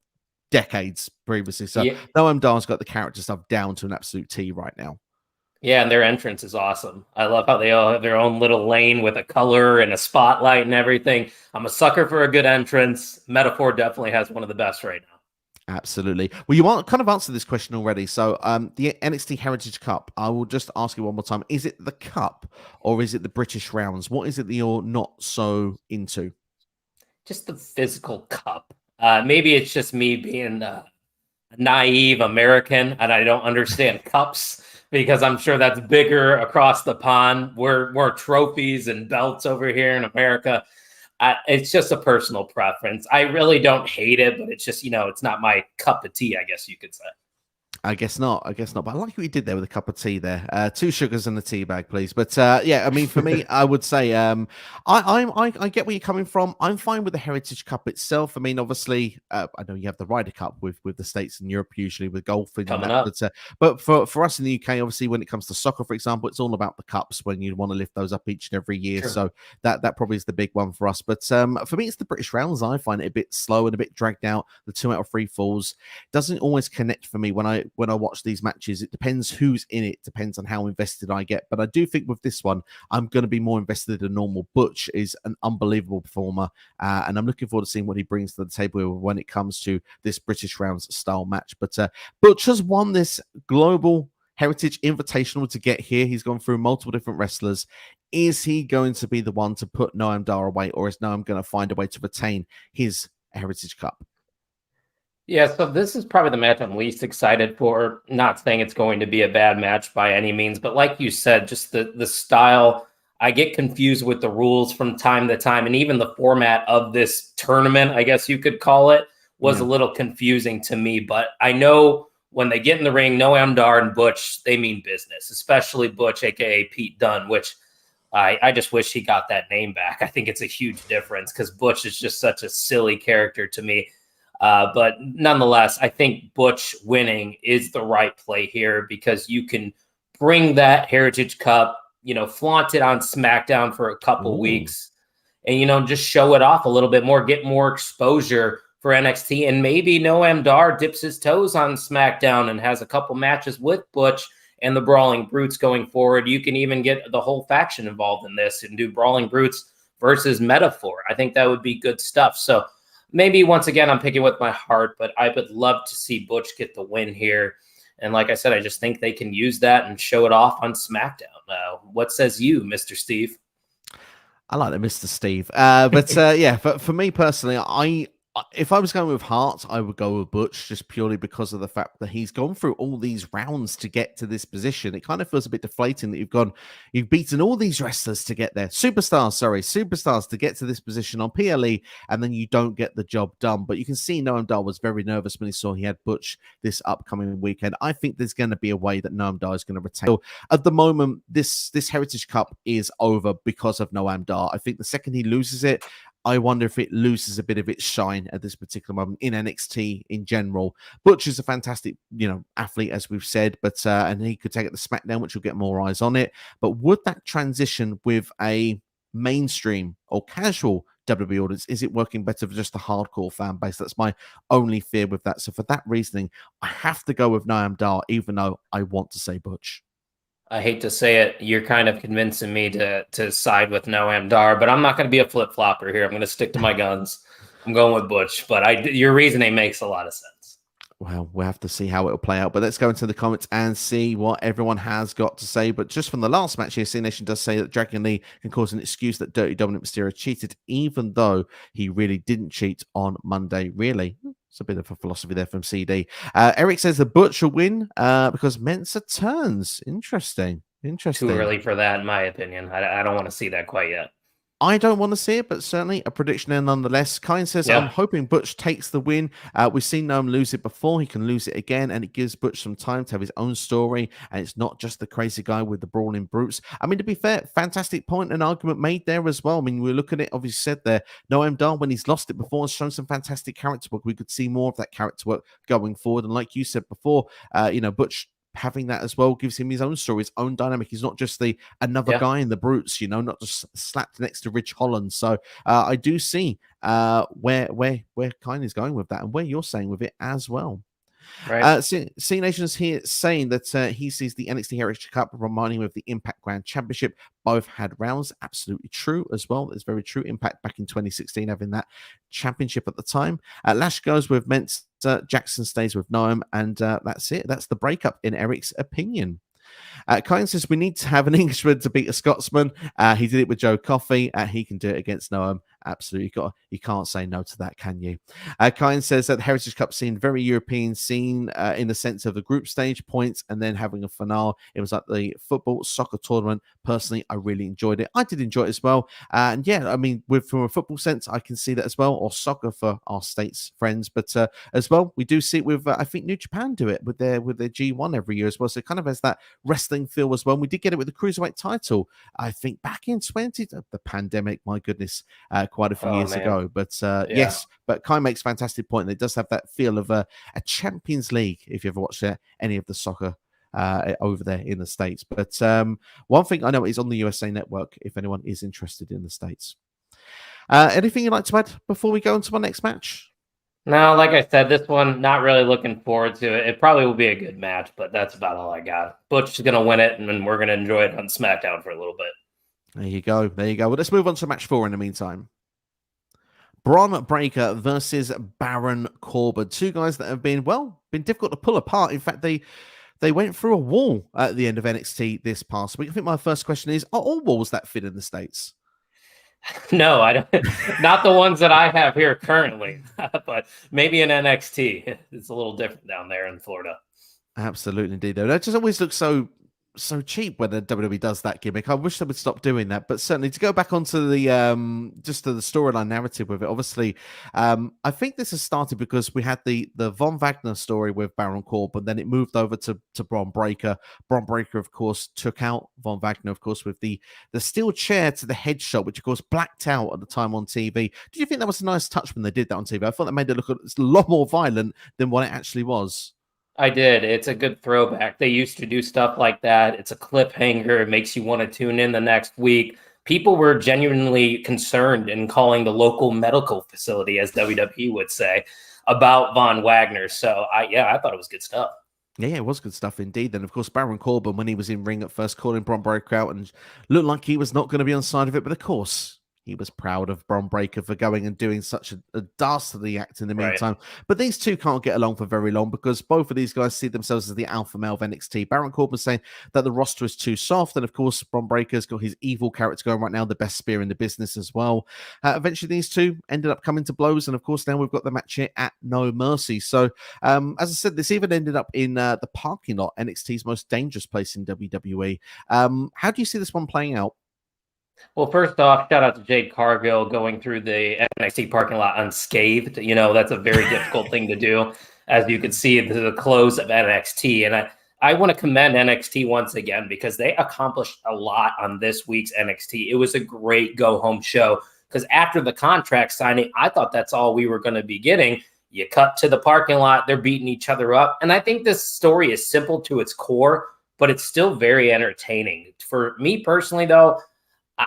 decades previously. So Yeah, Noam Dar's got the character stuff down to an absolute T right now. yeah, and their entrance is awesome. I love how they all have their own little lane with a color and a spotlight and everything. I'm a sucker for a good entrance. Metaphor definitely has one of the best right now. Absolutely. Well, you kind of answered this question already. So, the NXT Heritage Cup, I will just ask you one more time. Is it the cup or is it the British rounds? What is it that you're not so into? Just the physical cup. Maybe it's just me being naive American and I don't understand cups because I'm sure that's bigger across the pond. We're more trophies and belts over here in America. It's just a personal preference. I really don't hate it, but it's just, it's not my cup of tea, I guess you could say. I guess not. I guess not. But I like what you did there with a cup of tea there. 2 sugars and a tea bag, please. But yeah, I mean, for me, I would say I get where you're coming from. I'm fine with the Heritage Cup itself. I mean, obviously, I know you have the Ryder Cup with the States and Europe usually with golf and Coming that. up. But for us in the UK, obviously, when it comes to soccer, for example, it's all about the cups when you want to lift those up each and every year. Sure. So that probably is the big one for us. But for me, it's the British rounds. I find it a bit slow and a bit dragged out. The 2 out of 3 falls doesn't always connect for me when I watch these matches. It depends who's in it, depends on how invested I get. But I do think with this one, I'm going to be more invested than normal. Butch is an unbelievable performer, and I'm looking forward to seeing what he brings to the table when it comes to this British rounds style match. But Butch has won this global Heritage Invitational to get here. He's gone through multiple different wrestlers. Is he going to be the one to put Noam Dar away, or is Noam going to find a way to retain his Heritage Cup? Yeah, so this is probably the match I'm least excited for. Not saying it's going to be a bad match by any means, but like you said, just the style. I get confused with the rules from time to time, and even the format of this tournament, I guess you could call it, was a little confusing to me. But I know when they get in the ring, Noam Dar and Butch, they mean business, especially Butch, aka Pete Dunne, which I just wish he got that name back. I think it's a huge difference because Butch is just such a silly character to me. But nonetheless, I think Butch winning is the right play here because you can bring that Heritage Cup, flaunt it on SmackDown for a couple weeks and, just show it off a little bit more, get more exposure for NXT. And maybe Noam Dar dips his toes on SmackDown and has a couple matches with Butch and the Brawling Brutes going forward. You can even get the whole faction involved in this and do Brawling Brutes versus Metaphor. I think that would be good stuff. So, maybe once again, I'm picking with my heart, but I would love to see Butch get the win here. And like I said, I just think they can use that and show it off on SmackDown. What says you, Mr. Steve? I like that, Mr. Steve. Yeah, but for me personally, if I was going with heart, I would go with Butch just purely because of the fact that he's gone through all these rounds to get to this position. It kind of feels a bit deflating that you've beaten all these wrestlers to get there, superstars to get to this position on PLE, and then you don't get the job done. But you can see Noam Dar was very nervous when he saw he had Butch this upcoming weekend. I think there's going to be a way that Noam Dar is going to retain. So at the moment, this Heritage Cup is over because of Noam Dar. I think the second he loses it, I wonder if it loses a bit of its shine at this particular moment in NXT in general. Butch is a fantastic, athlete, as we've said, but and he could take it to SmackDown, which will get more eyes on it. But would that transition with a mainstream or casual WWE audience? Is it working better for just the hardcore fan base? That's my only fear with that. So for that reasoning, I have to go with Noam Dar, even though I want to say Butch. I hate to say it, you're kind of convincing me to side with Noam Dar, but I'm not going to be a flip-flopper here. I'm going to stick to my guns. I'm going with Butch, but your reasoning makes a lot of sense. Well, we'll have to see how it'll play out. But let's go into the comments and see what everyone has got to say. But just from the last match here, C Nation does say that Dragon Lee can cause an excuse that Dirty Dominik Mysterio cheated, even though he really didn't cheat on Monday. Really? It's a bit of a philosophy there from CD. Eric says the Butch will win because Mensa turns. Interesting. Too early for that, in my opinion. I don't want to see that quite yet. I don't want to see it, but certainly a prediction there nonetheless. Kine says, I'm hoping Butch takes the win. We've seen Noam lose it before. He can lose it again, and it gives Butch some time to have his own story, and it's not just the crazy guy with the brawling brutes. I mean, to be fair, fantastic point and argument made there as well. I mean, we look at it, obviously said there, Noam Dar, when he's lost it before, has shown some fantastic character work. We could see more of that character work going forward, and like you said before, Butch having that as well gives him his own story, his own dynamic. He's not just another guy in the brutes, not just slapped next to Rich Holland. So I do see where Kine is going with that and where you're saying with it as well. Right. C Nation's here saying that he sees the NXT Heritage Cup reminding him of the Impact Grand Championship. Both had rounds. Absolutely true as well. It's very true. Impact back in 2016 having that championship at the time. Lash goes with Mensa. Jackson stays with Noam, and that's it. That's the breakup in Eric's opinion. Kine says we need to have an Englishman to beat a Scotsman. He did it with Joe Coffey. He can do it against Noam. Absolutely. You can't say no to that, can you? Kine says that the Heritage Cup scene, very European scene in the sense of the group stage points and then having a finale. It was like the football soccer tournament. Personally, I really enjoyed it. I did enjoy it as well. And yeah, I mean, from a football sense, I can see that as well, or soccer for our States friends. But as well, we do see it with, I think New Japan do it with their G1 every year as well. So it kind of has that wrestling feel as well. And we did get it with the Cruiserweight title, I think back in the pandemic, my goodness, quite a few years ago. But yes, but Kai makes a fantastic point. And it does have that feel of a Champions League, if you ever watched any of the soccer over there in the States. But one thing I know is on the USA Network, if anyone is interested in the States. Anything you'd like to add before we go into our next match? No, like I said, this one, not really looking forward to it. It probably will be a good match, but that's about all I got. Butch is going to win it, and then we're going to enjoy it on SmackDown for a little bit. There you go. There you go. Well, let's move on to match 4 in the meantime. Bron Breakker versus Baron Corbin. Two guys that have been difficult to pull apart. In fact, they went through a wall at the end of NXT this past week. I think my first question is, are all walls that fit in the States? No, I don't. Not the ones that I have here currently, but maybe in NXT. It's a little different down there in Florida. Absolutely, indeed. Though that just always looks so cheap when the WWE does that gimmick. I wish they would stop doing that. But certainly to go back onto the just to the storyline narrative with it, obviously, I think this has started because we had the Von Wagner story with Baron Corbin, then it moved over to Bron Breakker. Bron Breakker, of course, took out Von Wagner, of course, with the steel chair to the headshot, which of course blacked out at the time on TV. Did you think that was a nice touch when they did that on TV? I thought that made it look a lot more violent than what it actually was. I did. It's a good throwback. They used to do stuff like that. It's a cliffhanger. It makes you want to tune in the next week. People were genuinely concerned in calling the local medical facility, as WWE would say, about Von Wagner. So, I thought it was good stuff. Yeah, it was good stuff indeed. Then, of course, Baron Corbin, when he was in ring at first, calling Bron Breakker out and looked like he was not going to be on side of it. But, of course, he was proud of Bron Breakker for going and doing such a dastardly act in the meantime. Right. But these two can't get along for very long because both of these guys see themselves as the alpha male of NXT. Baron Corbin saying that the roster is too soft. And of course, Bron Breakker's got his evil character going right now, the best spear in the business as well. Eventually, these two ended up coming to blows. And of course, now we've got the match here at No Mercy. So, as I said, this even ended up in the parking lot, NXT's most dangerous place in WWE. How do you see this one playing out? Well, first off, shout out to Jade Cargill going through the NXT parking lot unscathed. You know, that's a very difficult thing to do, as you can see at the close of NXT. And I want to commend NXT once again because they accomplished a lot on this week's NXT. It was a great go-home show because after the contract signing, I thought that's all we were going to be getting. You cut to the parking lot, they're beating each other up. And I think this story is simple to its core, but it's still very entertaining. For me personally, though,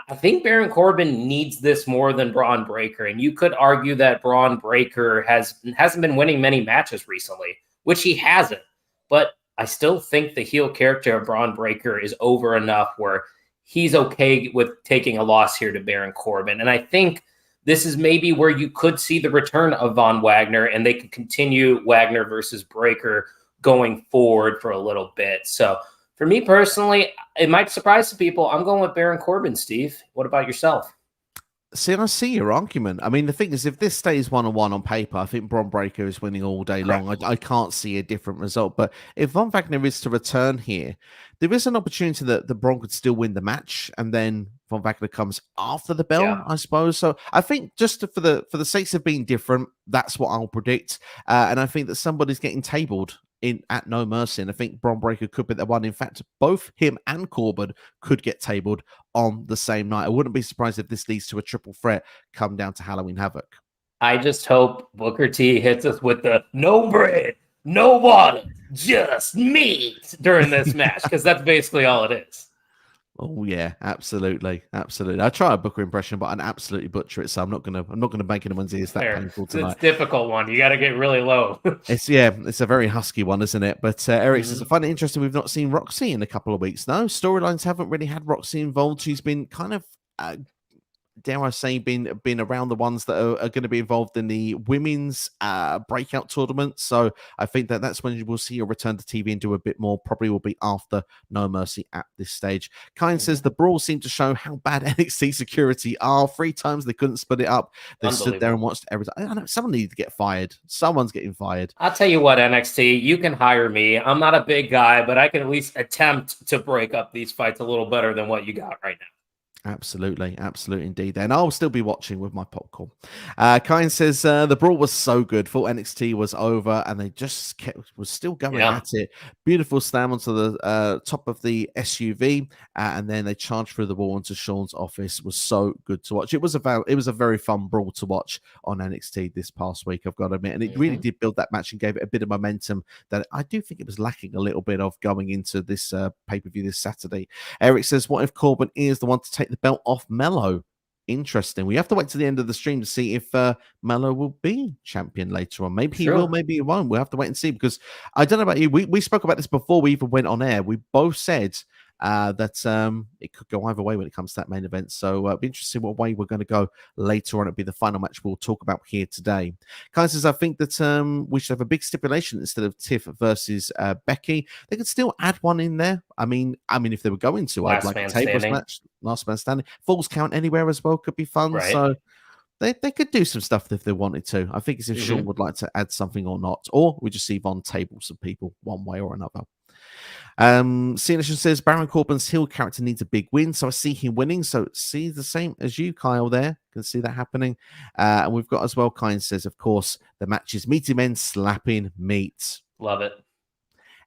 I think Baron Corbin needs this more than Bron Breakker. And you could argue that Bron Breakker hasn't been winning many matches recently, which he hasn't. But I still think the heel character of Bron Breakker is over enough where he's okay with taking a loss here to Baron Corbin. And I think this is maybe where you could see the return of Von Wagner, and they could continue Wagner versus Breakker going forward for a little bit. So for me personally, it might surprise some people. I'm going with Baron Corbin, Steve. What about yourself? See, I see your argument. I mean, the thing is, if this stays 1-on-1 on paper, I think Bron Breakker is winning all day long. I can't see a different result. But if Von Wagner is to return here, there is an opportunity that the Bron could still win the match, and then Von Wagner comes after the bell, I suppose. So I think just for the sakes of being different, that's what I'll predict. And I think that somebody's getting tabled at No Mercy, and I think Bron Breakker could be the one. In fact, both him and Corbin could get tabled on the same night. I wouldn't be surprised if this leads to a triple threat come down to Halloween Havoc. I just hope Booker T hits us with the no bread, no water, just meat during this match, because that's basically all it is. Oh yeah, absolutely. I try a Booker impression, but I absolutely butcher it. So I'm not gonna make anyone's ears that painful tonight. It's a difficult one. You got to get really low. It's a very husky one, isn't it? But Eric says, I find it interesting. We've not seen Roxy in a couple of weeks. No, storylines haven't really had Roxy involved. She's been kind of dare I say, been around the ones that are going to be involved in the women's breakout tournament. So I think that's when you will see a return to TV and do a bit more. Probably will be after No Mercy at this stage. Kine says the brawl seemed to show how bad NXT security are. 3 times they couldn't split it up. They stood there and watched every time. I know someone needed to get fired. Someone's getting fired. I'll tell you what, NXT, you can hire me. I'm not a big guy, but I can at least attempt to break up these fights a little better than what you got right now. Absolutely indeed. And I'll still be watching with my popcorn. Kine says the brawl was so good. Thought NXT was over, and they just was still going at it. Beautiful slam onto the top of the SUV, and then they charged through the wall into Sean's office. Was so good to watch. It was a very fun brawl to watch on NXT this past week, I've got to admit, and it really did build that match and gave it a bit of momentum that I do think it was lacking a little bit of going into this pay-per-view this Saturday. Eric says, what if Corbin is the one to take the belt off Melo? Interesting. We have to wait to the end of the stream to see if Melo will be champion later on. Maybe he will, maybe he won't. We'll have to wait and see, because I don't know about you. We spoke about this before we even went on air. We both said that it could go either way when it comes to that main event. So it'll be interesting what way we're going to go later on. It'll be the final match we'll talk about here today. Kyle says, I think that we should have a big stipulation instead of Tiff versus Becky. They could still add one in there. I mean, if they were going to, I'd like a tables match, last man standing. Falls count anywhere as well could be fun. Right. So they could do some stuff if they wanted to. I think it's if Sean would like to add something or not, or we just see Von table some people one way or another. Cianation says Baron Corbin's heel character needs a big win, so I see him winning. So see the same as you, Kyle. There can see that happening. And we've got as well. Kine says, of course, the match is meaty men slapping meat. Love it.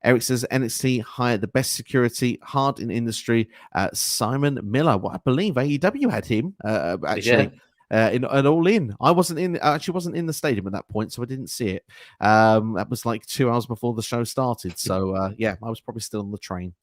Eric says NXT hired the best security hard in industry. Simon Miller. Well, I believe AEW had him actually. In an All In. I wasn't in the stadium at that point, so I didn't see it. That was like 2 hours before the show started. So I was probably still on the train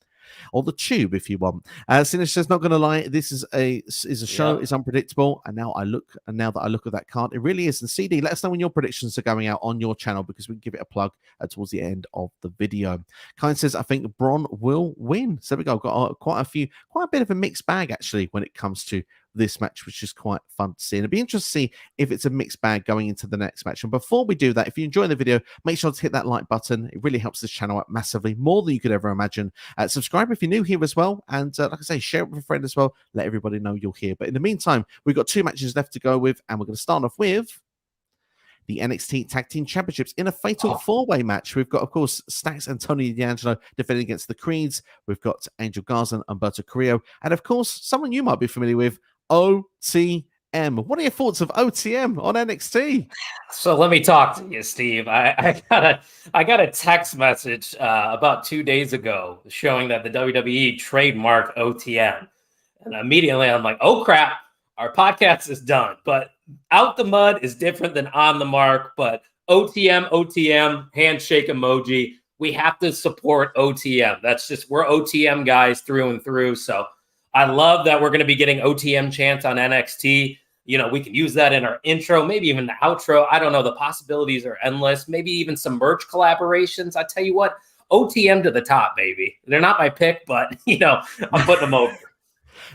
or the tube, if you want. Sinister says, not gonna lie, this is a show. It's unpredictable, and now that I look at that card, it really is. And CD, let us know when your predictions are going out on your channel, because we can give it a plug towards the end of the video. Kine says, I think Bron will win. So we go. Got quite a bit of a mixed bag actually when it comes to this match, which is quite fun to see. And it'd be interesting to see if it's a mixed bag going into the next match. And before we do that, if you enjoy the video, make sure to hit that like button. It really helps this channel out massively, more than you could ever imagine. Subscribe if you're new here as well. And like I say, share it with a friend as well. Let everybody know you're here. But in the meantime, we've got 2 matches left to go with, and we're going to start off with the NXT Tag Team Championships in a fatal 4-way match. We've got, of course, Stacks and Tony D'Angelo defending against the Creeds. We've got Angel Garza and Humberto Carrillo. And, of course, someone you might be familiar with, OTM. What are your thoughts of OTM on NXT? So let me talk to you, Steve. I got a text message about 2 days ago showing that the WWE trademarked OTM. And immediately I'm like, oh, crap, our podcast is done. But out the mud is different than on the mark. But OTM, handshake emoji. We have to support OTM. We're OTM guys through and through. So I love that we're going to be getting OTM chants on NXT. You know, we can use that in our intro, maybe even the outro. I don't know. The possibilities are endless. Maybe even some merch collaborations. I tell you what, OTM to the top, baby. They're not my pick, but, I'm putting them over.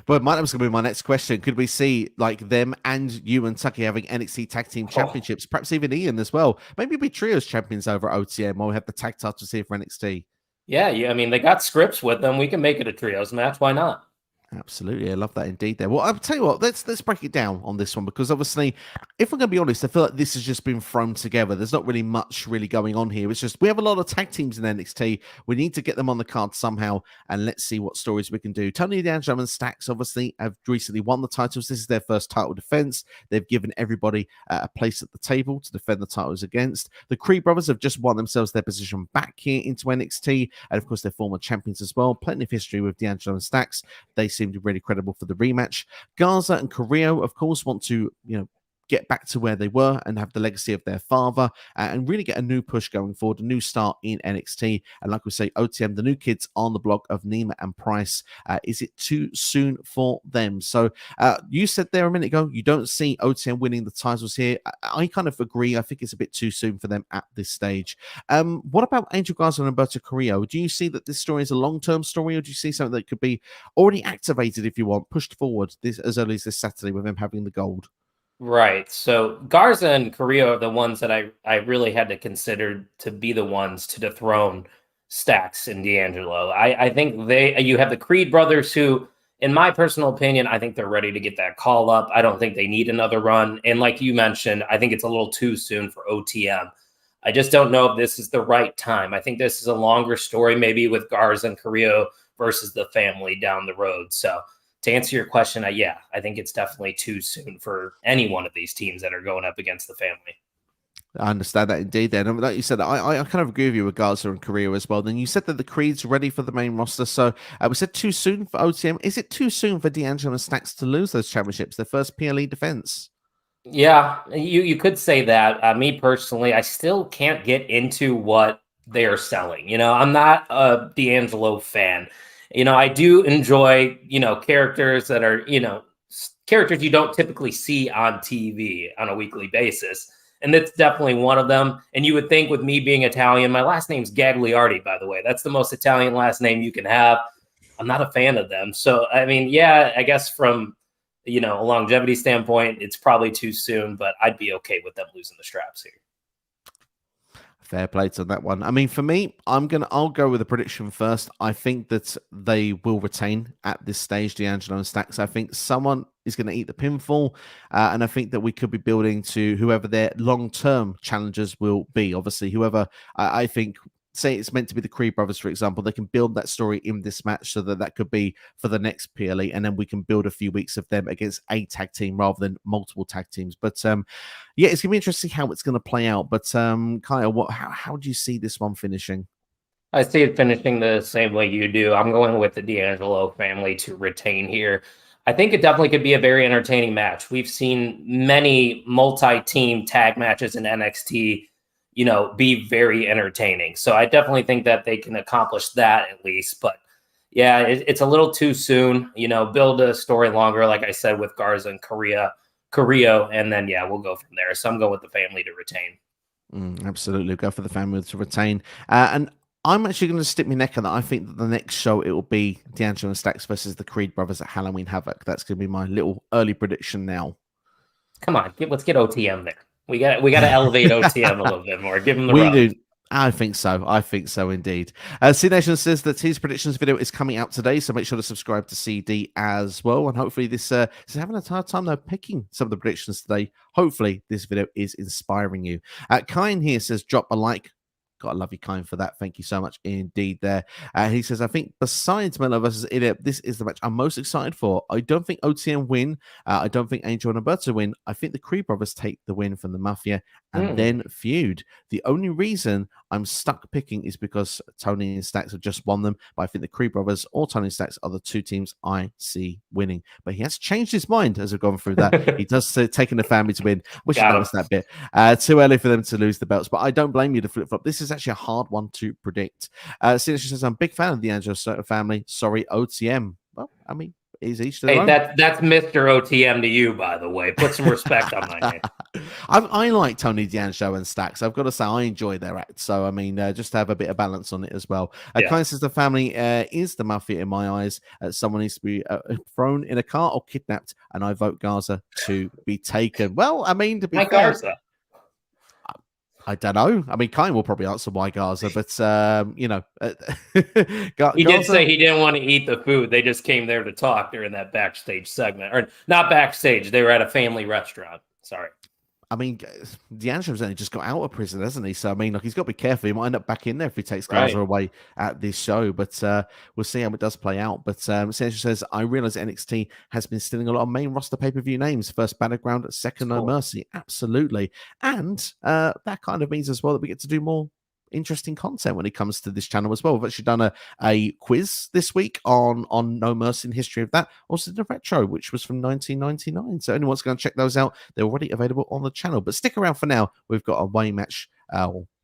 But that was going to be my next question. Could we see like them and you and Tucky having NXT Tag Team Championships, perhaps even Ian as well? Maybe be trios champions over at OTM, or we have the tag titles here for NXT. Yeah, I mean, they got Scrypts with them. We can make it a trios match. Why not? Absolutely, I love that indeed. There. Well, I'll tell you what. Let's break it down on this one, because obviously, if we're going to be honest, I feel like this has just been thrown together. There's not really much really going on here. It's just we have a lot of tag teams in NXT. We need to get them on the card somehow, and let's see what stories we can do. Tony D'Angelo and Stacks obviously have recently won the titles. This is their first title defense. They've given everybody a place at the table to defend the titles against. The Creed brothers have just won themselves their position back here into NXT, and of course, they're former champions as well. Plenty of history with D'Angelo and Stacks. They seemed really credible for the rematch. Garza and Carrillo, of course, want to, get back to where they were and have the legacy of their father, and really get a new push going forward, a new start in NXT. And like we say, OTM, the new kids on the block of Nima and Price. Is it too soon for them? So you said there a minute ago, you don't see OTM winning the titles here. I kind of agree. I think it's a bit too soon for them at this stage. What about Angel Garza and Humberto Carrillo? Do you see that this story is a long-term story, or do you see something that could be already activated, if you want, pushed forward this as early as this Saturday with them having the gold? Right. So Garza and Carrillo are the ones that I really had to consider to be the ones to dethrone Stacks and D'Angelo. I think you have the Creed brothers who, in my personal opinion, I think they're ready to get that call up. I don't think they need another run. And like you mentioned, I think it's a little too soon for OTM. I just don't know if this is the right time. I think this is a longer story, maybe with Garza and Carrillo versus the family down the road. So to answer your question, I think it's definitely too soon for any one of these teams that are going up against the family. I understand that indeed. Then, like you said, I kind of agree with you with Garza and Carrillo as well. Then you said that the Creed's ready for the main roster. So we said too soon for OTM. Is it too soon for D'Angelo and Stacks to lose those championships, their first PLE defense? Yeah, you could say that. Me personally, I still can't get into what they are selling. I'm not a D'Angelo fan. I do enjoy, characters that are, characters you don't typically see on TV on a weekly basis. And that's definitely one of them. And you would think, with me being Italian, my last name's Gagliardi, by the way. That's the most Italian last name you can have. I'm not a fan of them. So, I mean, yeah, I guess from, a longevity standpoint, it's probably too soon, but I'd be okay with them losing the straps here. Fair play on that one. I mean, for me, I'll go with a prediction first. I think that they will retain at this stage, D'Angelo and Stacks. I think someone is going to eat the pinfall, and I think that we could be building to whoever their long-term challengers will be. Obviously, whoever I think, say it's meant to be the Creed brothers, for example, they can build that story in this match so that could be for the next PLE, and then we can build a few weeks of them against a tag team rather than multiple tag teams. But yeah, it's gonna be interesting how it's gonna play out. But Kyle, how do you see this one finishing? I see it finishing the same way you do. I'm going with the D'Angelo family to retain here. I think it definitely could be a very entertaining match. We've seen many multi-team tag matches in NXT be very entertaining. So I definitely think that they can accomplish that at least. But yeah, it's a little too soon. Build a story longer, like I said, with Garza and Carrillo, and then, yeah, we'll go from there. So I'm going with the family to retain. Absolutely. Go for the family to retain. And I'm actually going to stick my neck on that. I think that the next show, it will be D'Angelo and Stacks versus the Creed brothers at Halloween Havoc. That's going to be my little early prediction now. Come on, let's get OTM there. We got to elevate OTM a little bit more. Give them the rub. Do. I think so. I think so indeed. C Nation says that his predictions video is coming out today, so make sure to subscribe to CD as well. And hopefully this is having a hard time though picking some of the predictions today. Hopefully this video is inspiring you. Kine here says drop a like. Gotta love you, Kine, for that. Thank you so much indeed there. He says, I think besides Melo versus Ilja, this is the match I'm most excited for. I don't think OTM win. I don't think Angel and Humberto win. I think the Creed brothers take the win from the Mafia and then feud. The only reason I'm stuck picking is because Tony and Stacks have just won them, but I think the Creed brothers or Tony and Stacks are the two teams I see winning. But he has changed his mind as we've gone through that. He does say taking the family to win. Wish I noticed that bit. Too early for them to lose the belts, but I don't blame you to flip-flop. This is actually a hard one to predict. Sinisha says, I'm a big fan of the Angelo family. Sorry, OTM. Well, I mean, is each to their own. That's Mr. OTM to you, by the way. Put some respect on my name. I like Tony D'Angelo and Stacks. I've got to say, I enjoy their act. So, I mean, just to have a bit of balance on it as well. Kind says the family is the mafia in my eyes. Someone needs to be thrown in a car or kidnapped, and I vote Gaza to be taken. Well, I mean, to be fair, Garza. I don't know. I mean, Kyle will probably answer why Gaza, but you know, he did say he didn't want to eat the food. They just came there to talk during that backstage segment, or not backstage. They were at a family restaurant. Sorry. I mean, D'Angelo's only just got out of prison, hasn't he? So, I mean, like, he's got to be careful. He might end up back in there if he takes Gaza away at this show. But we'll see how it does play out. But Sergio says, I realize NXT has been stealing a lot of main roster pay-per-view names. First Battleground, second No Mercy. Absolutely. And that kind of means as well that we get to do more interesting content when it comes to this channel as well. We've actually done a quiz this week on No Mercy in history of that. Also the retro, which was from 1999. So anyone's going to check those out, they're already available on the channel. But stick around for now. We've got a way match,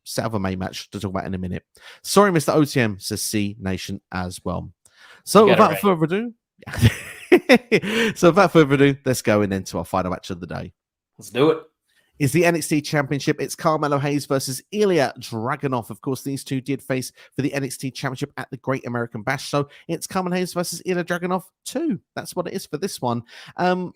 set of a main match to talk about in a minute. Sorry, Mr. OTM, says C Nation as well. So without further ado, let's go into our final match of the day. Let's do it. Is the NXT Championship. It's Carmelo Hayes versus Ilja Dragunov. Of course, these two did face for the NXT Championship at the Great American Bash. So it's Carmelo Hayes versus Ilja Dragunov 2. That's what it is for this one.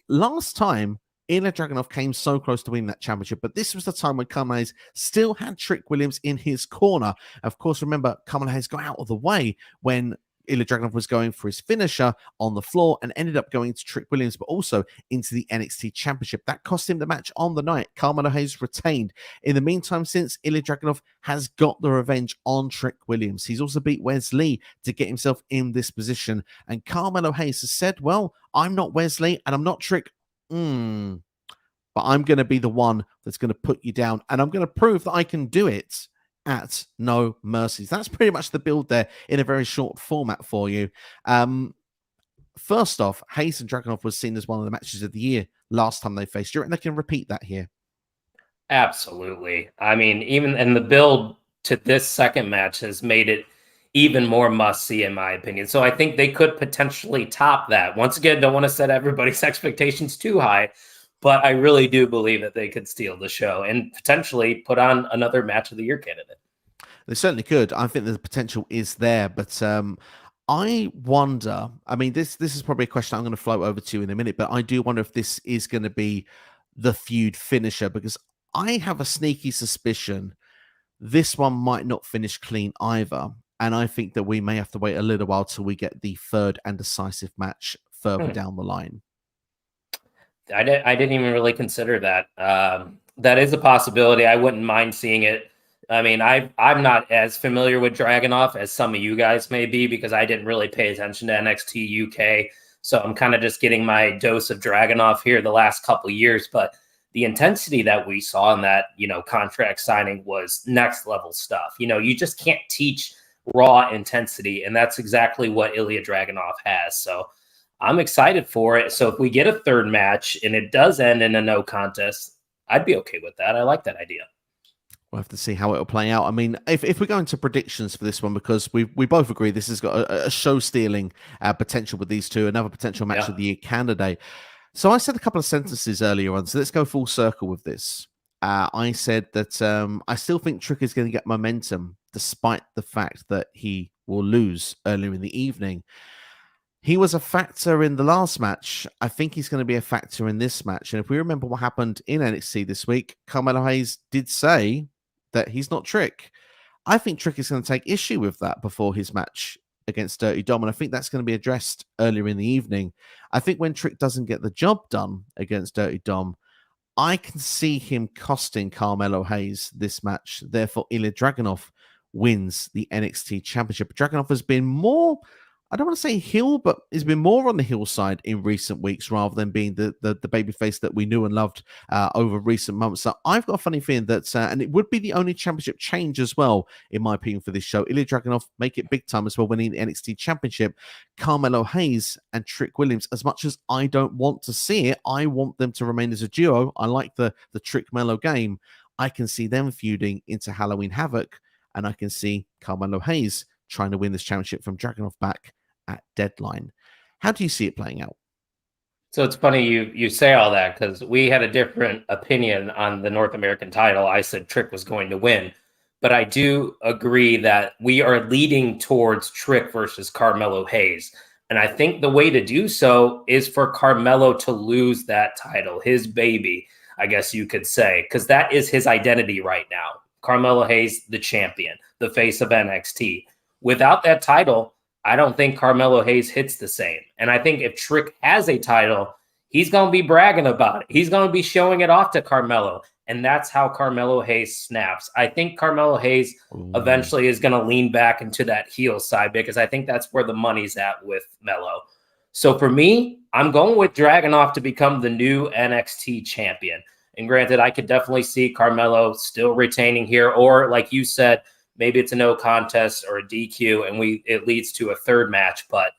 Last time, Ilja Dragunov came so close to winning that championship, but this was the time when Carmelo Hayes still had Trick Williams in his corner. Of course, remember, Carmelo Hayes got out of the way when Ilja Dragunov was going for his finisher on the floor and ended up going to Trick Williams, but also into the NXT Championship. That cost him the match on the night. Carmelo Hayes retained. In the meantime, since Ilja Dragunov has got the revenge on Trick Williams, he's also beat Wesley to get himself in this position. And Carmelo Hayes has said, well, I'm not Wesley and I'm not Trick. But I'm going to be the one that's going to put you down. And I'm going to prove that I can do it at No Mercies. That's pretty much the build there in a very short format for you. First off, Hayes and Dragunov was seen as one of the matches of the year last time they faced. You reckon they can repeat that here? Absolutely. I mean, even in the build to this second match has made it even more must-see, in my opinion. So I think they could potentially top that. Once again, don't want to set everybody's expectations too high, but I really do believe that they could steal the show and potentially put on another match of the year candidate. They certainly could. I think the potential is there, but I wonder, I mean, this is probably a question I'm going to float over to you in a minute, but I do wonder if this is going to be the feud finisher, because I have a sneaky suspicion this one might not finish clean either. And I think that we may have to wait a little while till we get the third and decisive match further down the line. I didn't even really consider that. That is a possibility. I wouldn't mind seeing it. I mean, I'm not as familiar with Dragunov as some of you guys may be, because I didn't really pay attention to NXT UK. So I'm kind of just getting my dose of Dragunov here the last couple of years. But the intensity that we saw in that, contract signing was next level stuff. You just can't teach raw intensity. And that's exactly what Ilja Dragunov has. So I'm excited for it. So if we get a third match and it does end in a no contest, I'd be okay with that. I like that idea. We'll have to see how it'll play out. I mean, if we go into predictions for this one, because we both agree this has got a show-stealing potential with these two, another potential match of the year candidate. So I said a couple of sentences earlier on, so let's go full circle with this. I said that I still think Trick is going to get momentum, despite the fact that he will lose earlier in the evening. He was a factor in the last match. I think he's going to be a factor in this match. And if we remember what happened in NXT this week, Carmelo Hayes did say that he's not Trick. I think Trick is going to take issue with that before his match against Dirty Dom, and I think that's going to be addressed earlier in the evening. I think when Trick doesn't get the job done against Dirty Dom, I can see him costing Carmelo Hayes this match. Therefore, Ilja Dragunov wins the NXT Championship. Dragunov has been more, I don't want to say heel, but he's been more on the heel side in recent weeks rather than being the babyface that we knew and loved over recent months. So I've got a funny feeling that, and it would be the only championship change as well, in my opinion, for this show. Ilja Dragunov make it big time as well, winning the NXT Championship. Carmelo Hayes and Trick Williams, as much as I don't want to see it, I want them to remain as a duo. I like the Trick Melo game. I can see them feuding into Halloween Havoc, and I can see Carmelo Hayes trying to win this championship from Dragunov back at Deadline. How do you see it playing out? So it's funny you say all that because we had a different opinion on the North American title. I said Trick was going to win, but I do agree that we are leading towards Trick versus Carmelo Hayes. And I think the way to do so is for Carmelo to lose that title, his baby, I guess you could say, because that is his identity right now. Carmelo Hayes, the champion, the face of NXT. Without that title, I don't think Carmelo Hayes hits the same. And I think if Trick has a title, he's going to be bragging about it. He's going to be showing it off to Carmelo. And that's how Carmelo Hayes snaps. I think Carmelo Hayes eventually is going to lean back into that heel side because I think that's where the money's at with Melo. So for me, I'm going with Dragunov to become the new NXT champion. And granted, I could definitely see Carmelo still retaining here, or like you said, maybe it's a no contest or a DQ, and it leads to a third match. But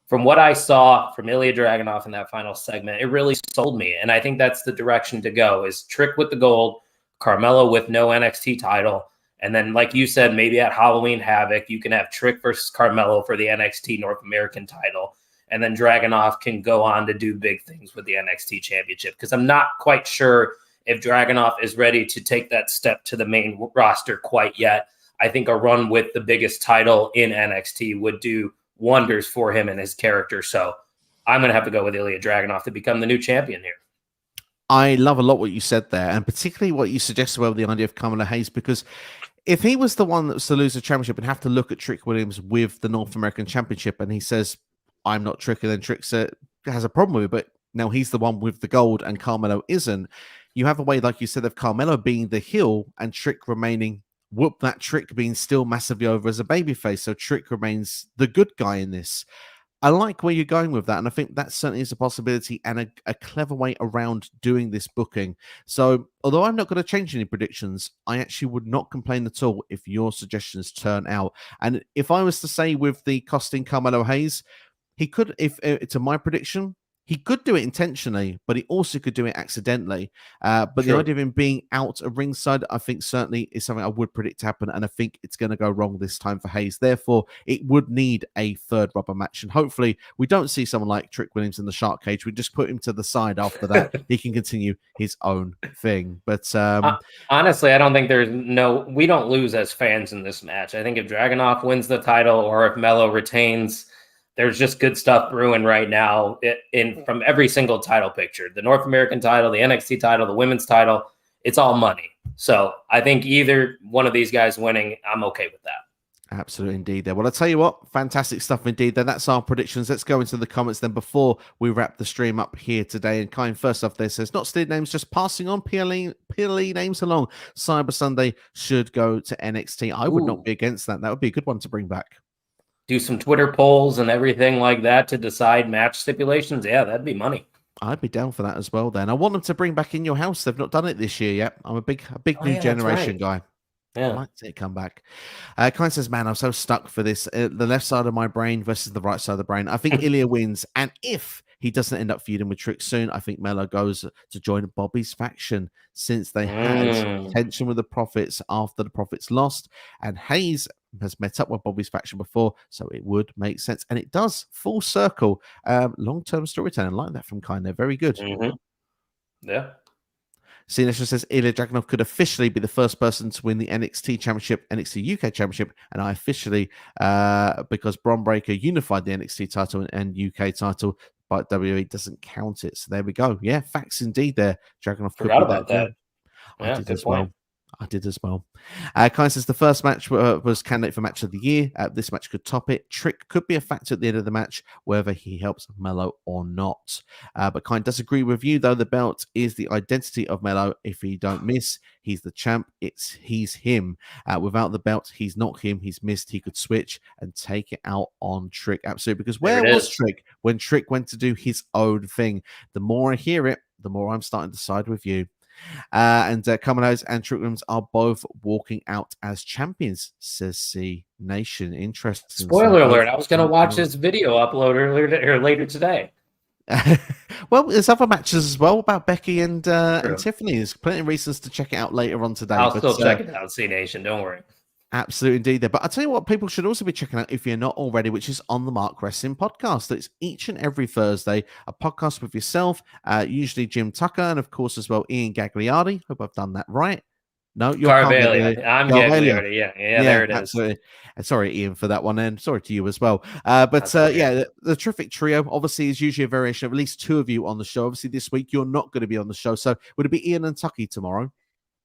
from what I saw from Ilja Dragunov in that final segment, it really sold me. And I think that's the direction to go, is Trick with the gold, Carmelo with no NXT title. And then, like you said, maybe at Halloween Havoc, you can have Trick versus Carmelo for the NXT North American title. And then Dragunov can go on to do big things with the NXT championship. Because I'm not quite sure if Dragunov is ready to take that step to the main roster quite yet. I think a run with the biggest title in NXT would do wonders for him and his character. So I'm going to have to go with Ilja Dragunov to become the new champion here. I love a lot what you said there, and particularly what you suggested about the idea of Carmelo Hayes, because if he was the one that was to lose the championship and have to look at Trick Williams with the North American Championship, and he says, I'm not Trick, and then Trick has a problem with it, but now he's the one with the gold and Carmelo isn't. You have a way, like you said, of Carmelo being the heel and Trick remaining, that Trick being still massively over as a babyface, so Trick remains the good guy in this. I like where you're going with that, and I think that certainly is a possibility and a clever way around doing this booking. So, although I'm not going to change any predictions, I actually would not complain at all if your suggestions turn out. And if I was to say with the costing Carmelo Hayes, he could, if to my prediction, he could do it intentionally, but he also could do it accidentally. But the idea of him being out of ringside, I think certainly is something I would predict to happen, and I think it's going to go wrong this time for Hayes. Therefore, it would need a third rubber match, and hopefully we don't see someone like Trick Williams in the shark cage. We just put him to the side after that. He can continue his own thing. But honestly, I don't think we don't lose as fans in this match. I think if Dragunov wins the title or if Melo retains, there's just good stuff brewing right now from every single title picture. The North American title, the NXT title, the women's title, it's all money. So I think either one of these guys winning, I'm okay with that. Absolutely indeed there. Well, I'll tell you what, fantastic stuff indeed. Then that's our predictions. Let's go into the comments then before we wrap the stream up here today. And Kyle, first off, there says, not stealing names, just passing on PLE names along. Cyber Sunday should go to NXT. I would not be against that. That would be a good one to bring back. Do some Twitter polls and everything like that to decide match stipulations. Yeah, that'd be money. I'd be down for that as well then. I want them to bring back In Your House. They've not done it this year yet. I'm a big new generation guy. Yeah. I like to see it come back. Kind says, man, I'm so stuck for this. The left side of my brain versus the right side of the brain. I think Ilja wins. And if he doesn't end up feuding with Trick soon, I think Melo goes to join Bobby's faction, since they had tension with the Profits after the Profits lost. And Hayes has met up with Bobby's faction before, so it would make sense. And it does, full circle. Long-term storytelling. I like that from Kind. They're very good. Yeah. Sinestro says Ilja Dragunov could officially be the first person to win the NXT Championship, NXT UK Championship, and I officially, because Bron Breakker unified the NXT title and UK title, but WWE doesn't count it. So there we go. Yeah, facts indeed there. Dragunov could forgot about that. I did as well. I did as well. Kai says the first match was candidate for match of the year. This match could top it. Trick could be a factor at the end of the match, whether he helps Melo or not. But Kai does agree with you, though. The belt is the identity of Melo. If he don't miss, he's the champ. He's him. Without the belt, he's not him. He's missed. He could switch and take it out on Trick. Absolutely. Because where was Trick when Trick went to do his own thing? The more I hear it, the more I'm starting to side with you. And Carmelo's and Trick Williams are both walking out as champions, says C Nation. Interesting. Spoiler alert, I was going to watch this video upload later today. Well, there's other matches as well about Becky and Tiffany. There's plenty of reasons to check it out later on today. I'll still check it out, C Nation. Don't worry. Absolutely indeed there. But I'll tell you what, people should also be checking out if you're not already, which is On the Mark Wrestling Podcast. It's each and every Thursday, a podcast with yourself, usually Jim Tucker, and of course as well Ian Gagliardi. Hope I've done that right. No, you're Carvelia. I'm Carvelia. Gagliardi. Yeah, Yeah, there it is. absolutely. And sorry, Ian, for that one, and sorry to you as well. Yeah, the terrific trio obviously is usually a variation of at least two of you on the show. Obviously, this week you're not going to be on the show, so would it be Ian and Tucky tomorrow?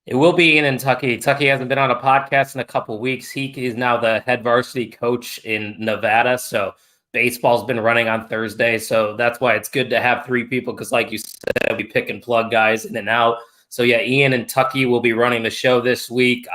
It will be Ian and Tucky. Tucky hasn't been on a podcast in a couple weeks. He is now the head varsity coach in Nevada, so baseball's been running on Thursday. So that's why it's good to have three people because, like you said, we pick and plug guys in and out. So yeah, Ian and Tucky will be running the show this week.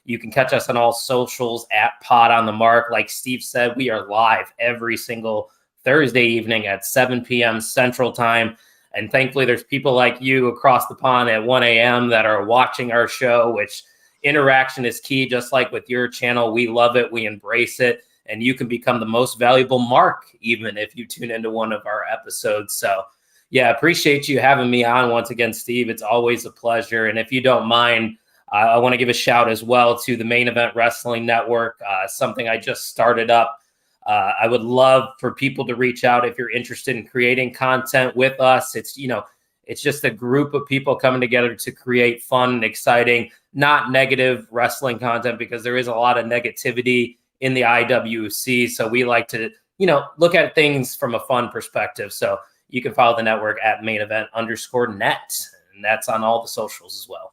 You can catch us on all socials at Pod on the Mark. Like Steve said, we are live every single Thursday evening at 7 p.m. Central Time. And thankfully, there's people like you across the pond at 1 a.m. that are watching our show, which interaction is key, just like with your channel. We love it. We embrace it. And you can become the most valuable mark, even if you tune into one of our episodes. So, yeah, appreciate you having me on once again, Steve. It's always a pleasure. And if you don't mind, I want to give a shout as well to the Main Event Wrestling Network, something I just started up. I would love for people to reach out if you're interested in creating content with us. It's just a group of people coming together to create fun and exciting, not negative wrestling content, because there is a lot of negativity in the IWC. So we like to, look at things from a fun perspective. So you can follow the network at mainevent_net, and that's on all the socials as well.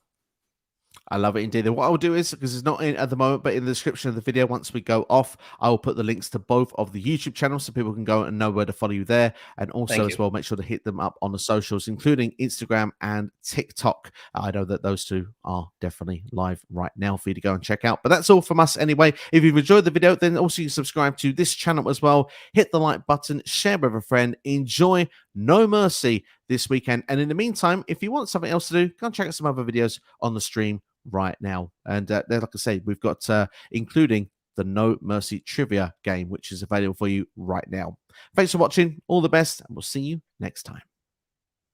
I love it indeed. And what I'll do is, because it's not in at the moment, but in the description of the video, once we go off, I will put the links to both of the YouTube channels so people can go and know where to follow you there. And also as well, make sure to hit them up on the socials, including Instagram and TikTok. I know that those two are definitely live right now for you to go and check out. But that's all from us anyway. If you've enjoyed the video, then also you can subscribe to this channel as well. Hit the like button, share with a friend. Enjoy No Mercy this weekend. And in the meantime, if you want something else to do, go and check out some other videos on the stream right now. And like I say, we've got including the No Mercy trivia game, which is available for you right now. Thanks for watching. All the best, and we'll see you next time.